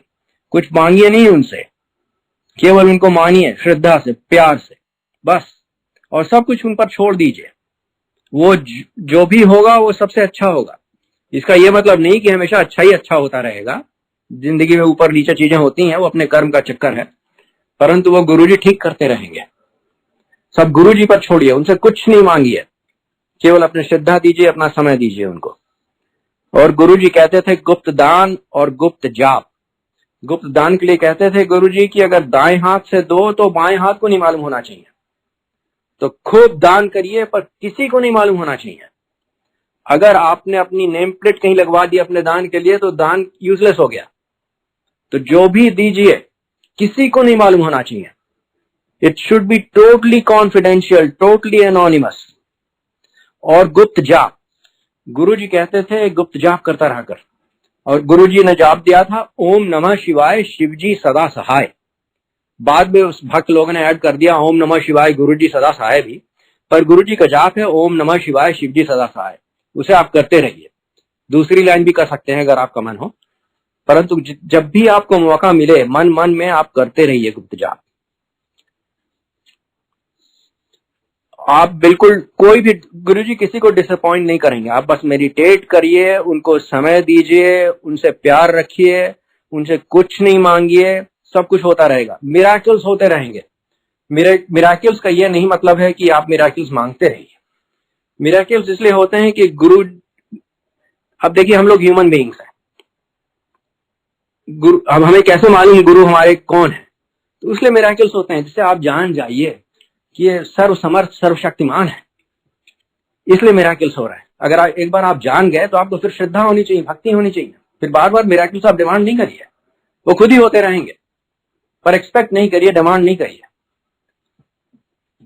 कुछ मांगिए नहीं उनसे, केवल उनको मानिए श्रद्धा से, प्यार से, बस। और सब कुछ उन पर छोड़ दीजिए। वो जो भी होगा वो सबसे अच्छा होगा। इसका ये मतलब नहीं कि हमेशा अच्छा ही अच्छा होता रहेगा। जिंदगी में ऊपर नीचे चीजें होती हैं, वो अपने कर्म का चक्कर है, परंतु वो गुरुजी ठीक करते रहेंगे। सब गुरुजी पर छोड़िए, उनसे कुछ नहीं मांगिए, केवल अपने श्रद्धा दीजिए, अपना समय दीजिए उनको। और गुरुजी कहते थे गुप्त दान और गुप्त जाप। गुप्त दान के लिए कहते थे गुरुजी कि अगर दाएं हाथ से दो तो बाएं हाथ को नहीं मालूम होना चाहिए, तो खूब दान करिए पर किसी को नहीं मालूम होना चाहिए। अगर आपने अपनी नेम प्लेट कहीं लगवा दी अपने दान के लिए तो दान यूजलेस हो गया। तो जो भी दीजिए किसी को नहीं मालूम होना चाहिए। It should be totally confidential, totally anonymous. और गुप्त जाप, गुरुजी कहते थे गुप्त जाप करता रहा कर। और गुरुजी ने जाप दिया था ओम नमः शिवाय शिवजी सदा सहाय। बाद में उस भक्त लोगों ने ऐड कर दिया ओम नमः शिवाय गुरुजी सदा सहाय भी, पर गुरुजी का जाप है ओम नमः शिवाय शिवजी सदा सहाय। उसे आप करते रहिए। दूसरी लाइन भी कर सकते हैं अगर आपका मन हो, परंतु जब भी आपको मौका मिले मन में आप करते रहिए गुप्त जाप। आप बिल्कुल कोई भी, गुरुजी किसी को डिसअपॉइंट नहीं करेंगे। आप बस मेडिटेट करिए, उनको समय दीजिए, उनसे प्यार रखिए, उनसे कुछ नहीं मांगिए, सब कुछ होता रहेगा, मिराकल्स होते रहेंगे। मिराकल्स का ये नहीं मतलब है कि आप मिराकल्स मांगते रहिए। मिराकल्स इसलिए होते हैं कि गुरु, अब देखिए हम लोग ह्यूमन बीइंग्स हैं, गुरु, अब हमें कैसे मालूम गुरु हमारे कौन है? तो इसलिए मिराकल्स होते हैं, जिससे आप जान जाइए कि ये सर्व समर्थ सर्वशक्तिमान है, इसलिए मिराकल्स हो रहा है। अगर एक बार आप जान गए तो आपको फिर श्रद्धा होनी चाहिए, भक्ति होनी चाहिए, फिर बार बार मिराकल्स आप डिमांड नहीं करिए, वो खुद ही होते रहेंगे, पर एक्सपेक्ट नहीं करिए, डिमांड नहीं करिए।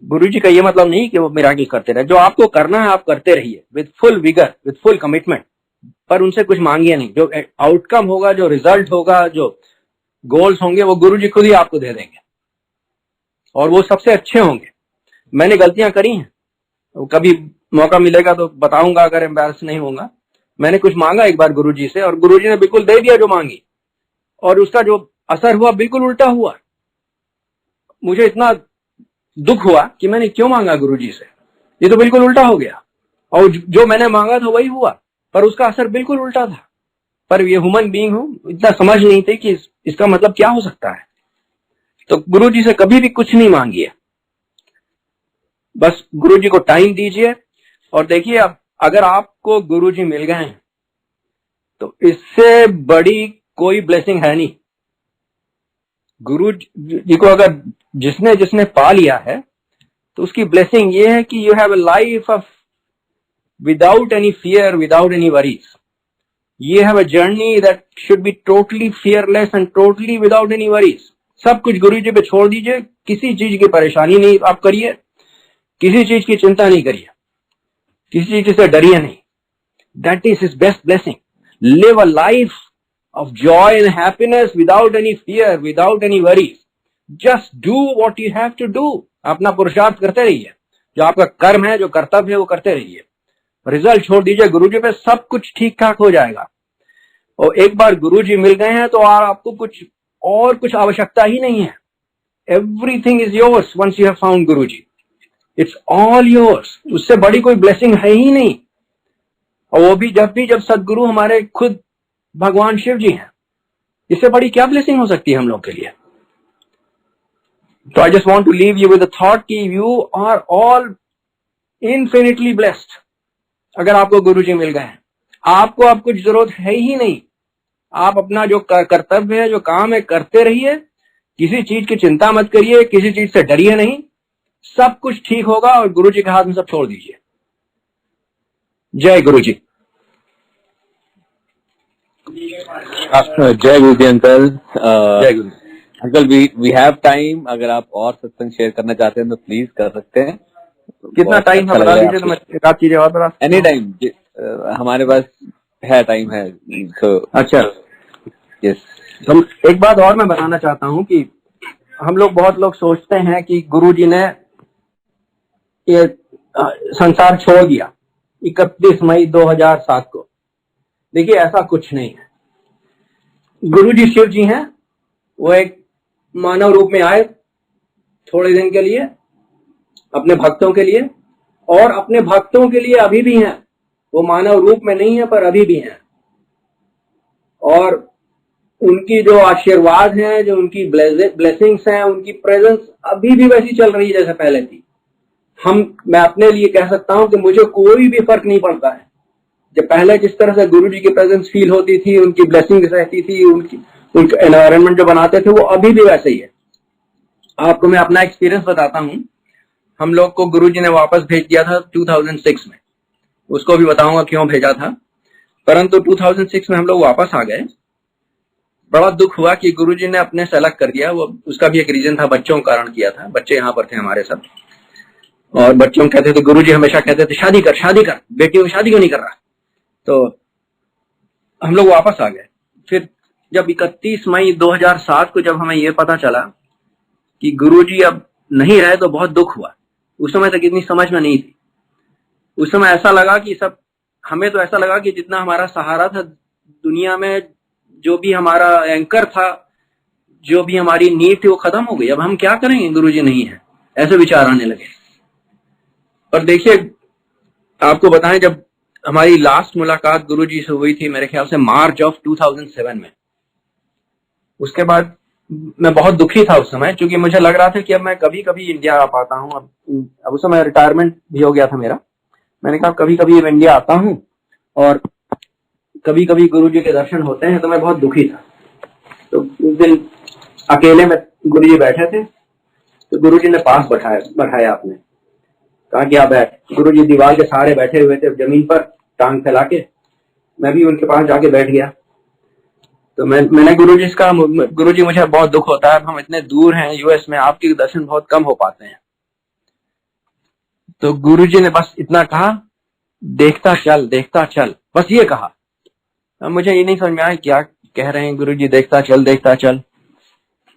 गुरुजी का ये मतलब नहीं कि वो मिराकल करते रहे, जो आपको करना है आप करते रहिए with full vigour, with full commitment, पर उनसे कुछ मांगिए नहीं। जो आउटकम होगा, जो रिजल्ट होगा, जो गोल्स होंगे, वो गुरुजी खुद ही आपको दे देंगे, और वो सबसे अच्छे होंगे। मैंने गलतियां करी हैं, कभी मौका मिलेगा तो बताऊंगा, अगर एम्बैरस नहीं होगा। मैंने कुछ मांगा एक बार गुरुजी से, और गुरुजी ने बिल्कुल दे दिया जो मांगी, और उसका जो असर हुआ बिल्कुल उल्टा हुआ। मुझे इतना दुख हुआ कि मैंने क्यों मांगा गुरुजी से, ये तो बिल्कुल उल्टा हो गया, और जो मैंने मांगा था वही हुआ, पर उसका असर बिल्कुल उल्टा था। पर ये ह्यूमन बीइंग हूं, इतना समझ नहीं थे कि इसका मतलब क्या हो सकता है। तो गुरुजी से कभी भी कुछ नहीं मांगिए, बस गुरुजी को टाइम दीजिए, और देखिए अब अगर आपको गुरुजी मिल गए हैं तो इससे बड़ी कोई ब्लेसिंग है नहीं। गुरु जी को अगर जिसने जिसने पा लिया है तो उसकी ब्लेसिंग ये है कि you have a life of without any fear, without any worries. You have a journey that should be totally fearless and totally without any worries. सब कुछ गुरु जी पे छोड़ दीजिए, किसी चीज की परेशानी नहीं आप करिए, किसी चीज की चिंता नहीं करिए, किसी चीज से डरिए नहीं। That is his best blessing. Live a life of joy and happiness without any fear, without any worries. Just do what you have to do. अपना पुरुषार्थ करते रहिए, जो आपका कर्म है, जो कर्तव्य है, वो करते रहिए। रिजल्ट छोड़ दीजिए गुरुजी पे, सब कुछ ठीक ठाक हो जाएगा। और एक बार गुरुजी मिल गए हैं तो आपको कुछ आवश्यकता ही नहीं है। Everything is yours once you have found Guruji, it's all yours. उससे बड़ी कोई ब्लेसिंग है ही नहीं, और वो भी जब सदगुरु हमारे खुद भगवान शिव जी हैं। इससे बड़ी क्या ब्लेसिंग हो सकती है हम लोग के लिए। तो I just want to leave you with the thought कि you are all infinitely blessed. अगर आपको गुरुजी मिल गए हैं, आपको अब कुछ जरूरत है ही नहीं। आप अपना जो कर्तव्य है, जो काम है, करते रहिए, किसी चीज की चिंता मत करिए, किसी चीज से डरिए नहीं, सब कुछ ठीक होगा, और गुरुजी के हाथ में सब छोड़ दीजिए। जय गुरुजी। जय गुरुजी अंकल। जय गुरु अंकल, वी हैव टाइम, अगर आप और सत्संग शेयर करना चाहते हैं तो प्लीज कर सकते हैं। कितना टाइम है बता दीजिए, तो मैं एक आध चीजें और बता। एनी टाइम, हमारे पास है, टाइम है। तो अच्छा, यस। तो एक बात और मैं बताना चाहता हूं कि हम लोग, बहुत लोग सोचते हैं कि गुरुजी ने ये संसार छोड़ दिया 31 मई 2007 को। देखिए ऐसा कुछ नहीं है। गुरुजी शिव जी हैं, वो एक मानव रूप में आए थोड़े दिन के लिए अपने भक्तों के लिए, और अपने भक्तों के लिए अभी भी हैं। वो मानव रूप में नहीं है, पर अभी भी हैं, और उनकी जो आशीर्वाद हैं, जो उनकी ब्लेसिंग्स हैं, उनकी प्रेजेंस अभी भी वैसी चल रही है जैसे पहले थी। मैं अपने लिए कह सकता हूं कि मुझे कोई भी फर्क नहीं पड़ता है। जब पहले जिस तरह से गुरुजी की प्रेजेंस फील होती थी, उनकी ब्लेसिंग रहती थी, उनका एनवायरनमेंट जो बनाते थे, वो अभी भी वैसे ही है। आपको मैं अपना एक्सपीरियंस बताता हूं। हम लोग को गुरुजी ने वापस भेज दिया था 2006 में, उसको भी बताऊंगा क्यों भेजा था। परंतु 2006 में हम लोग वापस आ गए। बड़ा दुख हुआ कि गुरुजी ने अपने से अलग कर दिया। वो उसका भी एक रीजन था, बच्चों के कारण किया था। बच्चे यहाँ पर थे हमारे सब, और बच्चों कहते थे, गुरुजी हमेशा कहते थे शादी कर, शादी कर, बेटियों की शादी क्यों नहीं कर रहा। तो हम लोग वापस आ गए। फिर जब 31 मई 2007 को जब हमें यह पता चला कि गुरुजी अब नहीं रहे, तो बहुत दुख हुआ। उस समय तक इतनी समझ में नहीं थी। उस समय ऐसा लगा कि हमें तो ऐसा लगा कि जितना हमारा सहारा था दुनिया में, जो भी हमारा एंकर था, जो भी हमारी नीड थी, वो खत्म हो गई। अब हम क्या करेंगे, गुरुजी नहीं है, ऐसे विचार आने लगे। और देखिए, आपको बताएं, जब हमारी लास्ट मुलाकात गुरुजी से हुई थी मेरे ख्याल से मार्च ऑफ 2007 में, उसके बाद मैं बहुत दुखी था उस समय, क्योंकि मुझे लग रहा था कि अब मैं कभी कभी इंडिया आ पाता हूँ। अब उस समय रिटायरमेंट भी हो गया था मेरा। मैंने कहा कभी कभी इंडिया आता हूँ और कभी कभी गुरुजी के दर्शन होते हैं, तो मैं बहुत दुखी था। तो उस दिन अकेले में गुरुजी बैठे थे, तो गुरुजी ने पास बैठाया आपने, कहा कि आप बैठ। गुरुजी दीवार के सहारे बैठे हुए थे जमीन पर, टांग फैला के। मैं भी उनके पास जाके बैठ गया। तो मैंने गुरुजी मुझे बहुत दुख होता है, हम इतने दूर हैं यूएस में, आपके दर्शन बहुत कम हो पाते हैं। तो गुरुजी ने बस इतना कहा, देखता चल, बस ये कहा। अब मुझे ये नहीं समझ में आया क्या कह रहे हैं गुरुजी, देखता चल।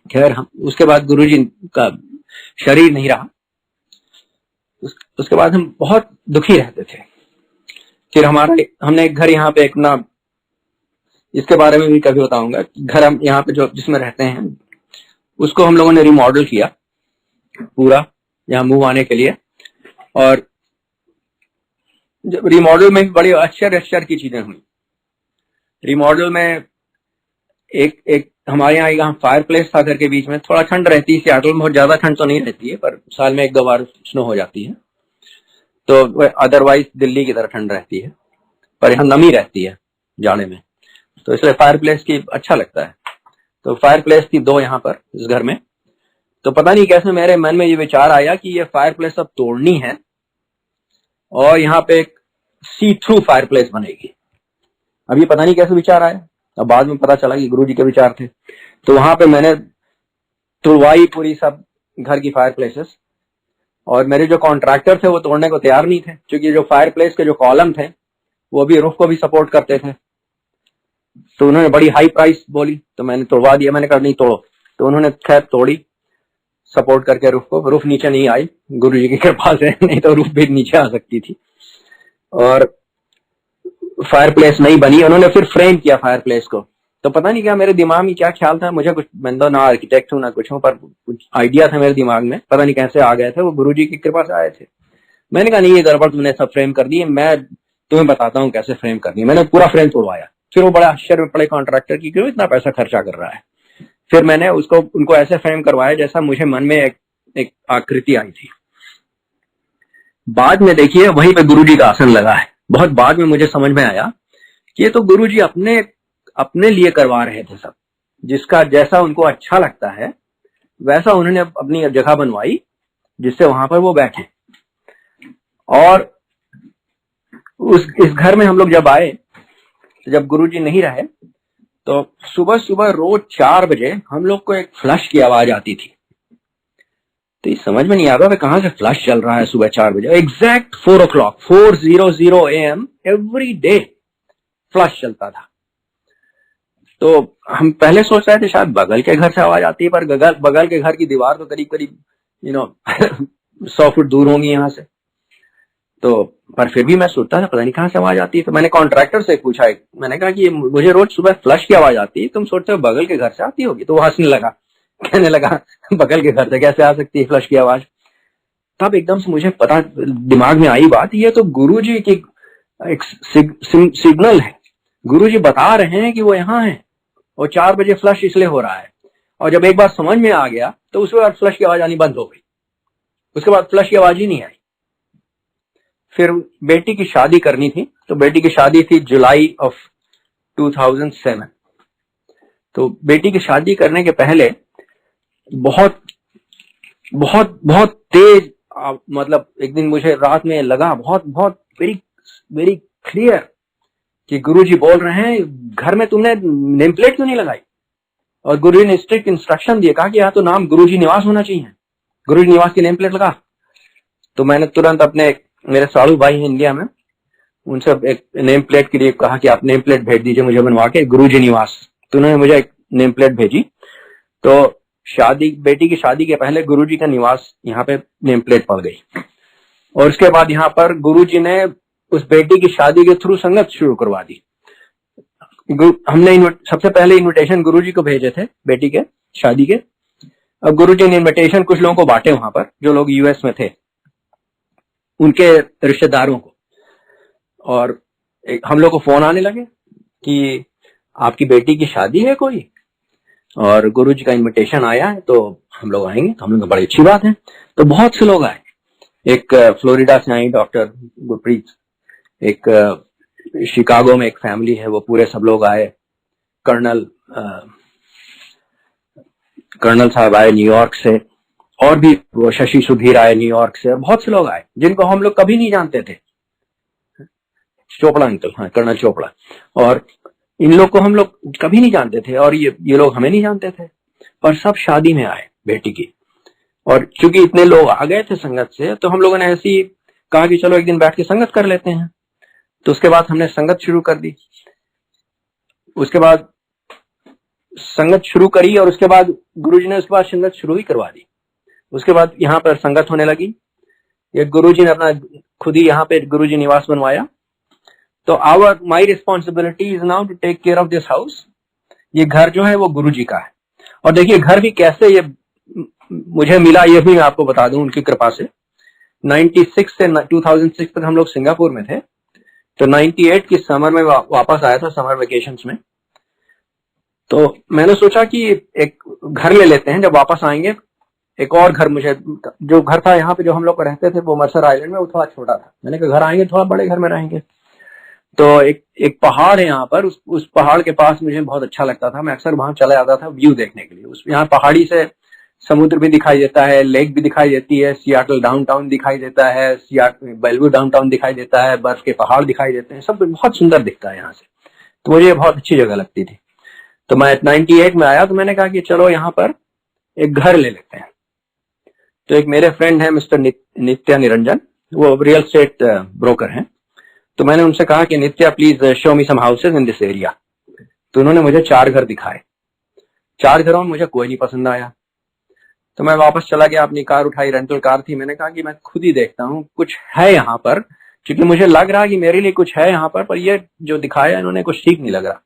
खैर, उसके बाद गुरुजी का शरीर नहीं रहा। उसके बाद हम बहुत दुखी रहते थे। फिर हमने एक घर यहाँ पे, एक ना, इसके बारे में भी कभी बताऊंगा। घर हम यहाँ पे जो जिसमें रहते हैं, उसको हम लोगों ने रिमॉडल किया पूरा, यहाँ मूव आने के लिए। और रिमॉडल में बड़ी आश्चर्य की चीजें हुई। रिमॉडल में एक हमारे यहाँ फायर प्लेस था घर के बीच में। थोड़ा ठंड रहती है सियाटल में, बहुत ज्यादा ठंड तो नहीं रहती है, पर साल में 1-2 बार स्नो हो जाती है। तो अदरवाइज दिल्ली की तरह ठंड रहती है, पर यहाँ नमी रहती है जाड़े में, तो इसलिए फायर प्लेस की अच्छा लगता है। तो फायर प्लेस थी 2 यहाँ पर इस घर में। तो पता नहीं कैसे मेरे मन में ये विचार आया कि ये फायर प्लेस अब तोड़नी है और यहाँ पे एक सी थ्रू फायर प्लेस बनेगी। अब ये पता नहीं कैसे विचार आया, अब बाद में पता चला कि गुरुजी के विचार थे। तो वहां पे मैंने तुड़वाई पूरी सब घर की फायर प्लेसेस, और मेरे जो कॉन्ट्रैक्टर थे वो तोड़ने को तैयार नहीं थे, क्योंकि जो फायर प्लेस के जो कॉलम थे वो भी रूफ को भी सपोर्ट करते थे। तो उन्होंने बड़ी हाई प्राइस बोली, तो मैंने तोड़वा दिया। मैंने कहा नहीं तोड़ो, तो उन्होंने खैर तोड़ी, सपोर्ट करके रूफ को। रूफ नीचे नहीं आई गुरुजी की कृपा से, नहीं तो रूफ भी नीचे आ सकती थी। और फायर प्लेस नहीं बनी। उन्होंने फिर फ्रेम किया फायर प्लेस को। तो पता नहीं क्या मेरे दिमाग में क्या ख्याल था, मुझे कुछ, मैं तो ना आर्किटेक्ट हूं ना कुछ हूं, पर कुछ आइडिया था मेरे दिमाग में, पता नहीं कैसे आ गए थे, वो गुरुजी की कृपा से आए थे। मैंने कहा नहीं ये गड़बड़, तुमने सब फ्रेम कर दी, मैं तुम्हें बताता हूँ कैसे फ्रेम करनी है। मैंने पूरा फ्रेम तोड़वाया। फिर वो बड़ा आश्चर्य में पड़े कॉन्ट्रैक्टर की, क्यों इतना पैसा खर्चा कर रहा है। फिर मैंने उनको ऐसे फ्रेम करवाया जैसा मुझे मन में एक आकृति आई थी। बाद में देखिए वहीं पे गुरुजी का आसन लगा है। बहुत बाद में मुझे समझ में आया कि ये तो गुरुजी अपने लिए करवा रहे थे सब, जिसका जैसा उनको अच्छा लगता है वैसा उन्होंने अपनी जगह बनवाई जिससे वहां पर वो बैठे। और इस घर में हम लोग जब आए, जब गुरुजी नहीं रहे, तो सुबह सुबह रोज 4 बजे हम लोग को एक फ्लश की आवाज आती थी। तो ये समझ में नहीं आता था कहां से फ्लश चल रहा है सुबह 4 बजे। Exact 4 o'clock 4:00 AM every day flush चलता था। तो हम पहले सोच रहे थे शायद बगल के घर से आवाज आती है, पर बगल के घर की दीवार तो करीब करीब 100 फुट दूर होंगी यहाँ से। तो पर फिर भी मैं सोचता था पता नहीं कहां से आवाज आती है। तो मैंने कॉन्ट्रैक्टर से पूछा, मैंने कहा कि मुझे रोज सुबह फ्लश की आवाज आती है, तुम सोचते हो बगल के घर से आती होगी? तो वो हंसने लगा, कहने लगा बगल के घर से कैसे आ सकती है फ्लश की आवाज। तब एकदम से मुझे पता, दिमाग में आई बात, ये तो गुरुजी की एक सिग्नल है। गुरुजी बता रहे हैं कि वो यहाँ है और 4 बजे फ्लश इसलिए हो रहा है। और जब एक बार समझ में आ गया तो उसके बाद फ्लश की आवाज आनी बंद हो गई। उसके बाद फ्लश की आवाज ही नहीं आई। फिर बेटी की शादी करनी थी, तो बेटी की शादी थी जुलाई ऑफ 2007। तो बेटी की शादी करने के पहले बहुत बहुत बहुत तेज, मतलब एक दिन मुझे रात में लगा बहुत बहुत वेरी वेरी क्लियर कि गुरुजी बोल रहे हैं घर में तुमने नेम प्लेट क्यों नहीं लगाई। और गुरुजी ने स्ट्रिक्ट इंस्ट्रक्शन दिया, कहा कि यहाँ तो नाम गुरुजी निवास होना चाहिए, गुरुजी निवास की नेम प्लेट लगा। तो मैंने तुरंत अपने मेरे साड़ू भाई हैं इंडिया में, उनसे एक नेम प्लेट के लिए कहा कि आप नेम प्लेट भेज दीजिए मुझे बनवा के, गुरुजी निवास। तो उन्होंने मुझे एक नेम प्लेट भेजी। तो बेटी की शादी के पहले गुरुजी का निवास यहाँ पे नेम प्लेट पड़ गई। और उसके बाद यहाँ पर गुरुजी ने उस बेटी की शादी के थ्रू संगत शुरू करवा दी। हमने सबसे पहले इन्विटेशन गुरुजी को भेजे थे बेटी के शादी के। अब गुरुजी ने इन्विटेशन कुछ लोगों को बांटे वहां पर, जो लोग यूएस में थे। उनके रिश्तेदारों को, और हम लोग को फोन आने लगे कि आपकी बेटी की शादी है कोई, और गुरुजी का इनविटेशन आया है तो हम लोग आएंगे। तो हम लोग बड़ी अच्छी बात है। तो बहुत से लोग आए। एक फ्लोरिडा से आई डॉक्टर गुरप्रीत, एक शिकागो में एक फैमिली है, वो पूरे सब लोग आए। कर्नल साहब आए न्यूयॉर्क से, और भी वो शशि सुधीर आए न्यूयॉर्क से, बहुत से लोग आए जिनको हम लोग कभी नहीं जानते थे। चोपड़ा अंकल, हाँ कर्नल चोपड़ा, और इन लोग को हम लोग कभी नहीं जानते थे, और ये लोग हमें नहीं जानते थे, और सब शादी में आए बेटी की। और चूंकि इतने लोग आ गए थे संगत से, तो हम लोगों ने ऐसे ही कहा कि चलो एक दिन बैठ के संगत कर लेते हैं। तो उसके बाद हमने संगत शुरू कर दी। उसके बाद संगत शुरू करी, और उसके बाद गुरुजी ने उसके बाद संगत शुरू ही करवा दी। उसके बाद यहाँ पर संगत होने लगी। ये गुरुजी ने अपना खुद ही यहाँ पे गुरुजी निवास बनवाया। तो my responsibility is now to take care of this house. ये घर जो है वो गुरुजी का है। और देखिए घर भी कैसे ये मुझे मिला, ये भी मैं आपको बता दूं उनकी कृपा से। 96 से 2006 तक हम लोग सिंगापुर में थे। तो 98 की समर में वापस आया था, समर वेकेशंस में। तो मैंने सोचा कि एक घर ले लेते हैं, जब वापस आएंगे। एक और घर, मुझे जो घर था यहाँ पे जो हम लोग रहते थे वो मर्सर आइलैंड में, वो थोड़ा छोटा था। मैंने कहा घर आएंगे थोड़ा बड़े घर में रहेंगे। तो एक पहाड़ है यहाँ पर, उस पहाड़ के पास मुझे बहुत अच्छा लगता था। मैं अक्सर वहां चला जाता था व्यू देखने के लिए। यहाँ पहाड़ी से समुद्र भी दिखाई देता है, लेक भी दिखाई देती है, सियाटल डाउनटाउन दिखाई देता है, बेलवू डाउनटाउन दिखाई देता है, बर्फ के पहाड़ दिखाई देते हैं, सब बहुत सुंदर दिखता है यहाँ से। तो मुझे बहुत अच्छी जगह लगती थी। तो मैं 98 में आया, तो मैंने कहा कि चलो यहाँ पर एक घर ले लेते हैं। तो एक मेरे फ्रेंड है मिस्टर नित्या निरंजन, वो रियल एस्टेट ब्रोकर हैं। तो मैंने उनसे कहा कि Nitya please show me some houses in this area. तो उन्होंने मुझे 4 घर दिखाए। 4 घरों में मुझे कोई नहीं पसंद आया। तो मैं वापस चला गया, अपनी कार उठाई, रेंटल कार थी। मैंने कहा कि मैं खुद ही देखता हूँ कुछ है यहाँ पर, क्योंकि मुझे लग रहा कि मेरे लिए कुछ है यहाँ पर ये जो दिखाया इन्होंने कुछ ठीक नहीं लग रहा।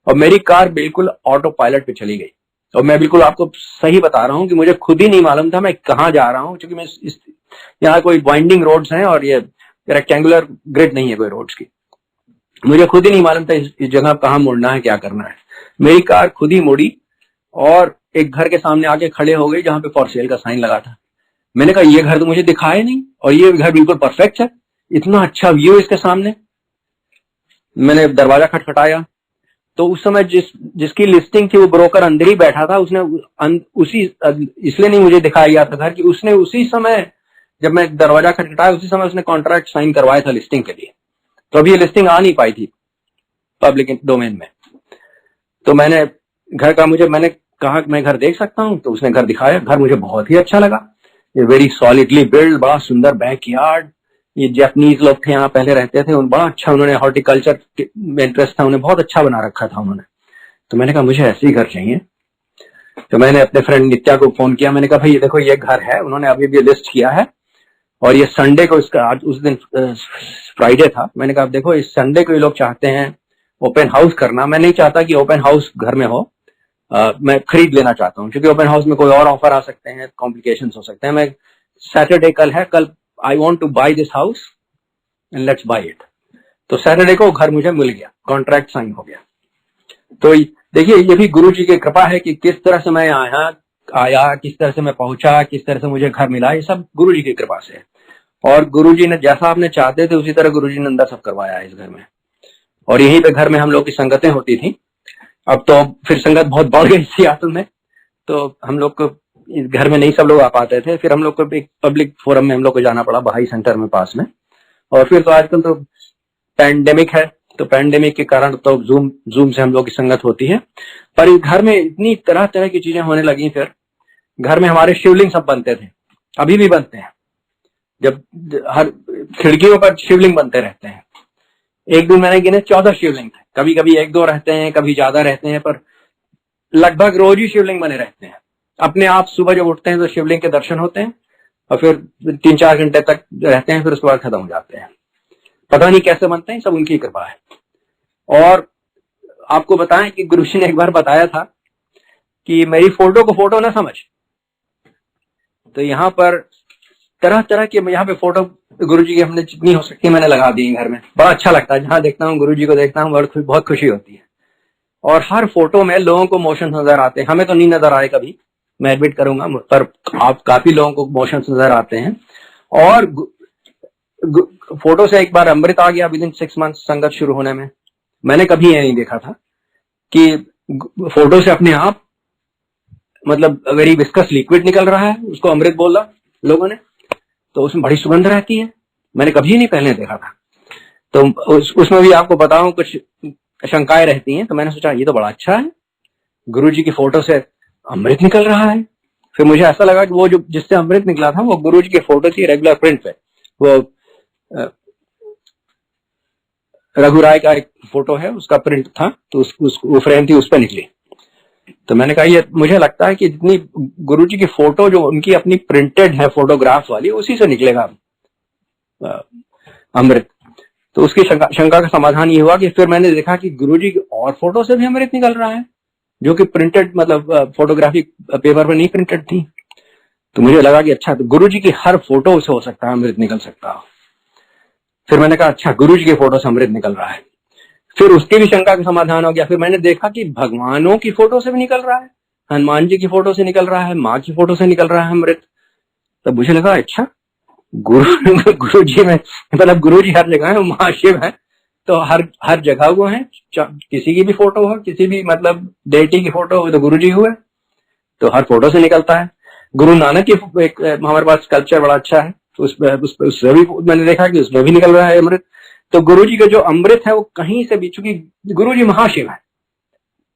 और मेरी कार बिल्कुल ऑटो पायलट पे चली गई। और मैं बिल्कुल आपको सही बता रहा हूँ कि मुझे खुद ही नहीं मालूम था मैं कहाँ जा रहा हूँ, क्योंकि मैं यहाँ कोई वाइंडिंग रोड्स हैं और ये रेक्टेंगुलर ग्रिड नहीं है कोई रोड्स की। मुझे खुद ही नहीं मालूम था इस जगह कहाँ मुड़ना है, क्या करना है। मेरी कार खुद ही मुड़ी और एक घर के सामने आके खड़े हो गई जहां पे फॉर सेल का साइन लगा था। मैंने कहा ये घर तो मुझे दिखाया नहीं, और ये घर बिल्कुल परफेक्ट है, इतना अच्छा व्यू इसके सामने। मैंने दरवाजा खटखटाया, तो उस समय जिसकी लिस्टिंग थी वो ब्रोकर अंदर ही बैठा था। उसने उसी इसलिए नहीं मुझे दिखाया गया था घर, कि उसने उसी समय जब मैं दरवाजा खटखटाया उसी समय उसने कॉन्ट्रैक्ट साइन करवाया था लिस्टिंग के लिए। तो अभी ये लिस्टिंग आ नहीं पाई थी पब्लिक डोमेन में। तो मैंने मैंने कहा कि मैं घर देख सकता हूं, तो उसने घर दिखाया। घर मुझे बहुत ही अच्छा लगा। ये वेरी सॉलिडली बिल्ड, बड़ा सुंदर बैकयार्ड। ये जापानीज लोग थे यहाँ पहले रहते थे, बड़ा अच्छा उन्होंने हॉर्टिकल्चर में इंटरेस्ट था, उन्हें बहुत अच्छा बना रखा था उन्होंने। तो मैंने कहा मुझे ऐसे ही घर चाहिए। तो मैंने अपने फ्रेंड नित्या को फोन किया। मैंने कहा भाई ये देखो ये घर है। उन्होंने अभी भी लिस्ट किया है, और ये संडे को इसका, आज उस दिन फ्राइडे था। मैंने कहा देखो इस संडे को ये लोग चाहते हैं ओपन हाउस करना। मैं नहीं चाहता कि ओपन हाउस घर में हो, मैं खरीद लेना चाहता हूँ, क्योंकि ओपन हाउस में कोई और ऑफर आ सकते हैं, कॉम्प्लिकेशंस हो सकते हैं। मैं सैटरडे कल है, कल I want to buy this house and let's buy it. तो सैटरडे को घर मुझे मिल गया, कॉन्ट्रैक्ट साइन हो गया। तो देखिए ये भी गुरु जी की कृपा है कि किस तरह से मैं आया, किस तरह से मैं पहुंचा, किस तरह से मुझे घर मिला, ये सब गुरु जी की कृपा से है। और गुरु जी ने जैसा आपने चाहते थे उसी तरह गुरु जी ने अंदर सब करवाया है इस घर में। और यहीं पे घर में हम लोग की संगतें होती थी। अब तो फिर संगत बहुत बढ़ गई सियाटल में, तो हम लोग को इस घर में नहीं सब लोग आ पाते थे। फिर हम लोग को एक पब्लिक फोरम में हम लोग को जाना पड़ा, बहाई सेंटर में पास में। और फिर तो आजकल तो पैंडेमिक है, तो पैंडेमिक के कारण तो जूम से हम लोग की संगत होती है। पर इस घर में इतनी तरह तरह की चीजें होने लगी। फिर घर में हमारे शिवलिंग सब बनते थे, अभी भी बनते हैं। जब हर खिड़कियों पर शिवलिंग बनते रहते हैं। एक दिन मैंने गिने 14 शिवलिंग थे। कभी कभी 1-2 रहते हैं, कभी ज्यादा रहते हैं, पर लगभग रोज ही शिवलिंग बने रहते हैं। अपने आप सुबह जब उठते हैं तो शिवलिंग के दर्शन होते हैं, और फिर 3-4 घंटे तक रहते हैं, फिर उसके बाद खत्म हो जाते हैं। पता नहीं कैसे बनते हैं, सब उनकी कृपा है। और आपको बताएं कि गुरु जी ने एक बार बताया था कि मेरी फोटो को फोटो ना समझ। तो यहाँ पर तरह तरह के यहाँ पे फोटो गुरुजी की हमने जितनी हो सकती है मैंने लगा दी घर में। बड़ा अच्छा लगता है, जहां देखता हूँ गुरुजी को देखता हूँ बहुत खुशी होती है। और हर फोटो में लोगों को मोशन नजर आते हैं, हमें तो नहीं नजर आए कभी, मैं एडमिट करूंगा, पर आप काफी लोगों को मोशन नजर आते हैं। और फोटो से एक बार अमृत आ गया विदिन 6 मंथ संगत शुरू होने में। मैंने कभी ये नहीं देखा था कि फोटो से अपने आप मतलब वेरी विस्कस लिक्विड निकल रहा है, उसको अमृत बोला लोगों ने, तो उसमें बड़ी सुगंध रहती है। मैंने कभी नहीं पहले देखा था। तो उसमें भी आपको बताऊं कुछ शंकाएं रहती हैं, तो मैंने सोचा ये तो बड़ा अच्छा है, गुरुजी की फोटो से अमृत निकल रहा है। फिर मुझे ऐसा लगा कि वो जो जिससे अमृत निकला था वो गुरुजी की फोटो थी रेगुलर प्रिंट पे, वो रघु राय का एक फोटो है उसका प्रिंट था, तो वो फ्रेम थी उस पर निकली। तो मैंने कहा ये मुझे लगता है कि जितनी गुरुजी की फोटो जो उनकी अपनी प्रिंटेड है फोटोग्राफ वाली, उसी से निकलेगा अमृत। तो उसकी शंका का समाधान ये हुआ कि फिर मैंने देखा कि गुरुजी की और फोटो से भी अमृत निकल रहा है, जो कि प्रिंटेड मतलब फोटोग्राफी पेपर पर नहीं प्रिंटेड थी। तो मुझे लगा कि अच्छा, तो गुरुजी की हर फोटो से हो सकता है अमृत निकल सकता हो। फिर मैंने कहा अच्छा, गुरुजी की फोटो से अमृत निकल रहा है। फिर उसकी भी शंका का समाधान हो गया। फिर मैंने देखा कि भगवानों की फोटो से भी निकल रहा है, हनुमान जी की फोटो से निकल रहा है, माँ की फोटो से निकल रहा है अमृत। तब मुझे लगा अच्छा, गुरु जी में मतलब गुरु जी हर जगह है, महाशिव है, तो हर जगह वो है। किसी की भी फोटो हो, किसी भी मतलब डेटी की फोटो हो, तो गुरु जी हुए, तो हर फोटो से निकलता है। गुरु नानक की एक हमारे पास स्कल्पचर बड़ा अच्छा है, तो उसमें भी मैंने देखा कि उसमें भी निकल रहा है अमृत। तो गुरु जी का जो अमृत है वो कहीं से भी, चूंकि गुरु जी महाशिव है,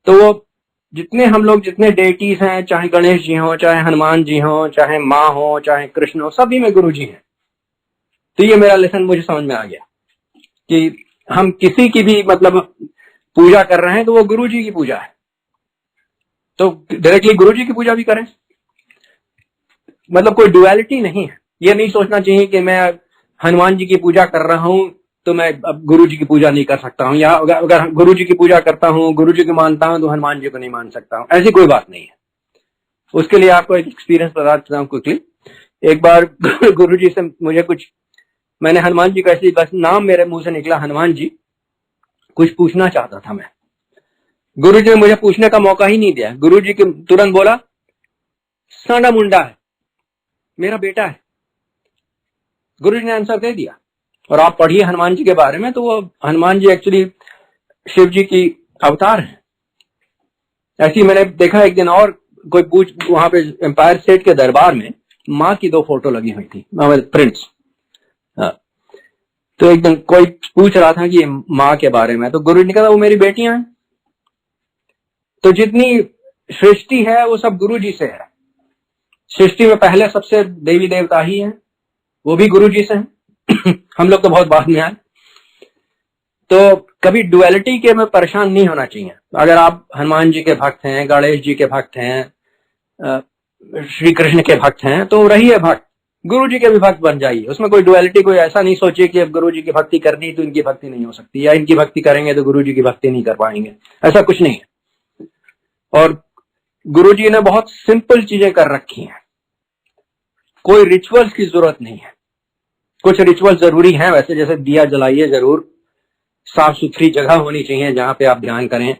तो वो जितने हम लोग जितने डेटीज हैं, चाहे गणेश जी हो, चाहे हनुमान जी हो, चाहे माँ हो, चाहे कृष्ण हो, सभी में गुरु जी हैं। तो ये मेरा लेसन मुझे समझ में आ गया कि हम किसी की भी मतलब पूजा कर रहे हैं तो वो गुरु जी की पूजा है, तो डायरेक्टली गुरु जी की पूजा भी करें। मतलब कोई डुअलिटी नहीं है। ये नहीं सोचना चाहिए कि मैं हनुमान जी की पूजा कर रहा हूं तो मैं अब गुरु जी की पूजा नहीं कर सकता हूं, या अगर गुरु जी की पूजा करता हूं, गुरु जी को मानता हूं, तो हनुमान जी को नहीं मान सकता हूं। ऐसी कोई बात नहीं है। उसके लिए आपको एक एक्सपीरियंस बताता हूं क्विकली। एक बार गुरु जी से मुझे कुछ, मैंने हनुमान जी का ऐसे बस नाम मेरे मुंह से निकला हनुमान जी, कुछ पूछना चाहता था मैं। गुरु जी ने मुझे पूछने का मौका ही नहीं दिया। गुरु जी के तुरंत बोला, सांडा मुंडा है, मेरा बेटा है। गुरु जी ने आंसर दे दिया। और आप पढ़िए हनुमान जी के बारे में, तो वो हनुमान जी एक्चुअली शिव जी की अवतार है। ऐसी मैंने देखा एक दिन और कोई पूछ, वहां पे एम्पायर स्टेट के दरबार में माँ की 2 फोटो लगी हुई थी, प्रिंट्स। तो एक दिन कोई पूछ रहा था कि माँ के बारे में, तो गुरु जी ने कहा वो मेरी बेटियां हैं। तो जितनी सृष्टि है वो सब गुरु जी से है। सृष्टि में पहले सबसे देवी देवता ही है, वो भी गुरु जी से हैं। हम लोग तो बहुत बाद में आए। तो कभी डुअलिटी के में परेशान नहीं होना चाहिए। अगर आप हनुमान जी के भक्त हैं, गणेश जी के भक्त हैं, श्री कृष्ण के भक्त हैं, तो रहिए भक्त, गुरु जी के भी भक्त बन जाइए। उसमें कोई डुअलिटी, कोई ऐसा नहीं सोचिए कि अब गुरु जी की भक्ति करनी तो इनकी भक्ति नहीं हो सकती, या इनकी भक्ति करेंगे तो गुरु जी की भक्ति नहीं कर पाएंगे। ऐसा कुछ नहीं है। और गुरु जी ने बहुत सिंपल चीजें कर रखी हैं, कोई रिचुअल्स की जरूरत नहीं है। कुछ रिचुअल जरूरी है वैसे, जैसे दिया जलाइए जरूर, साफ सुथरी जगह होनी चाहिए जहां पे आप ध्यान करें।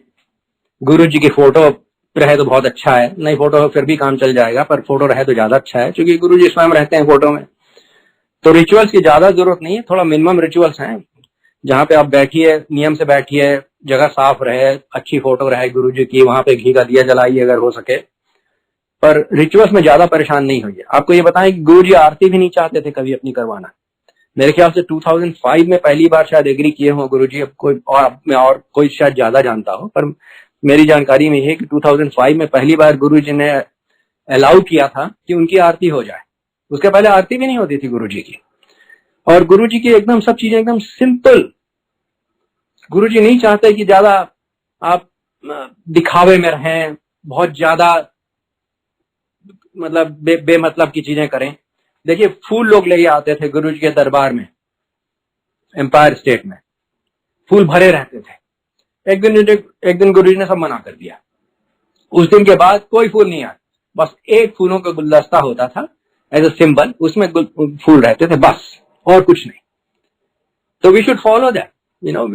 गुरु जी की फोटो रहे तो बहुत अच्छा है, नहीं फोटो हो फिर भी काम चल जाएगा, पर फोटो रहे तो ज्यादा अच्छा है, क्योंकि गुरु जी स्वयं रहते हैं फोटो में। तो रिचुअल्स की ज्यादा जरूरत नहीं है, थोड़ा मिनिमम रिचुअल्स हैं, जहां पे आप बैठिए, नियम से बैठिए, जगह साफ रहे, अच्छी फोटो रहे गुरु जी की, वहां पे घी का दिया जलाइए अगर हो सके, पर रिचुअल्स में ज्यादा परेशान नहीं होइए। आपको ये बताएं कि गुरु जी आरती भी नहीं चाहते थे कभी अपनी करवाना। मेरे ख्याल से 2005 में पहली बार शायद एग्री किए हों गुरु जी। अब कोई और कोई शायद ज्यादा जानता हो, पर मेरी जानकारी में ये है कि 2005 में पहली बार गुरु जी ने अलाउ किया था कि उनकी आरती हो जाए। उसके पहले आरती भी नहीं होती थी गुरु जी की। और गुरु जी की एकदम सब चीजें एकदम सिंपल। गुरु जी नहीं चाहते कि ज्यादा आप दिखावे में रहें, बहुत ज्यादा मतलब बेमतलब की चीजें करें। देखिए फूल लोग ले आते थे गुरु जी के दरबार में, एम्पायर स्टेट में फूल भरे रहते थे। एक दिन गुरु जी ने सब मना कर दिया। उस दिन के बाद कोई फूल नहीं आया, बस एक फूलों का गुलदस्ता होता था एज ए सिंबल, उसमें फूल रहते थे बस, और कुछ नहीं। तो we should follow that, you know,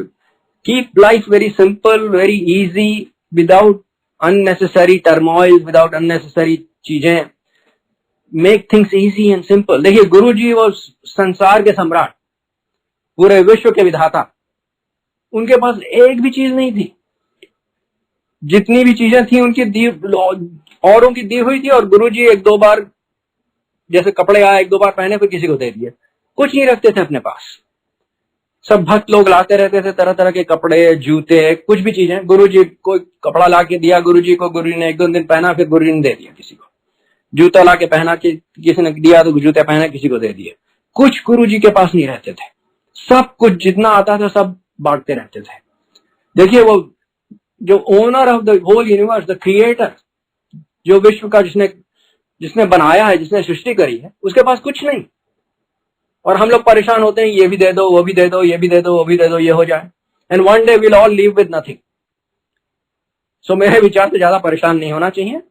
keep life very simple, very easy, without unnecessary turmoil, without unnecessary चीजें। Make things easy and simple. देखिए, गुरु जी वो संसार के सम्राट, पूरे विश्व के विधाता, उनके पास एक भी चीज नहीं थी। जितनी भी चीजें थी उनकी दी, औरों की दी हुई थी, और गुरु जी एक दो बार, जैसे कपड़े आए एक दो बार पहने फिर किसी को दे दिए, कुछ नहीं रखते थे अपने पास। सब भक्त लोग लाते रहते थे तरह तरह के कपड़े, जूते, कुछ भी चीजें। गुरु जी को कपड़ा ला के दिया गुरु जी को, गुरु जी ने एक दो दिन पहना, फिर गुरु जी ने दे दिया किसी को। जूता ला के पहना, किसी ने दिया तो जूते पहने, किसी को दे दिए। कुछ गुरु जी के पास नहीं रहते थे, सब कुछ जितना आता था सब बांटते रहते थे। देखिए, वो जो owner of the whole universe, the creator, जो विश्व का जिसने बनाया है, जिसने सृष्टि करी है, उसके पास कुछ नहीं। और हम लोग परेशान होते हैं, ये भी दे दो, वो भी दे दो, ये भी दे दो, वो भी दे दो, ये हो जाए, and one day will all live with nothing. So मेरे विचार से ज्यादा परेशान नहीं होना चाहिए,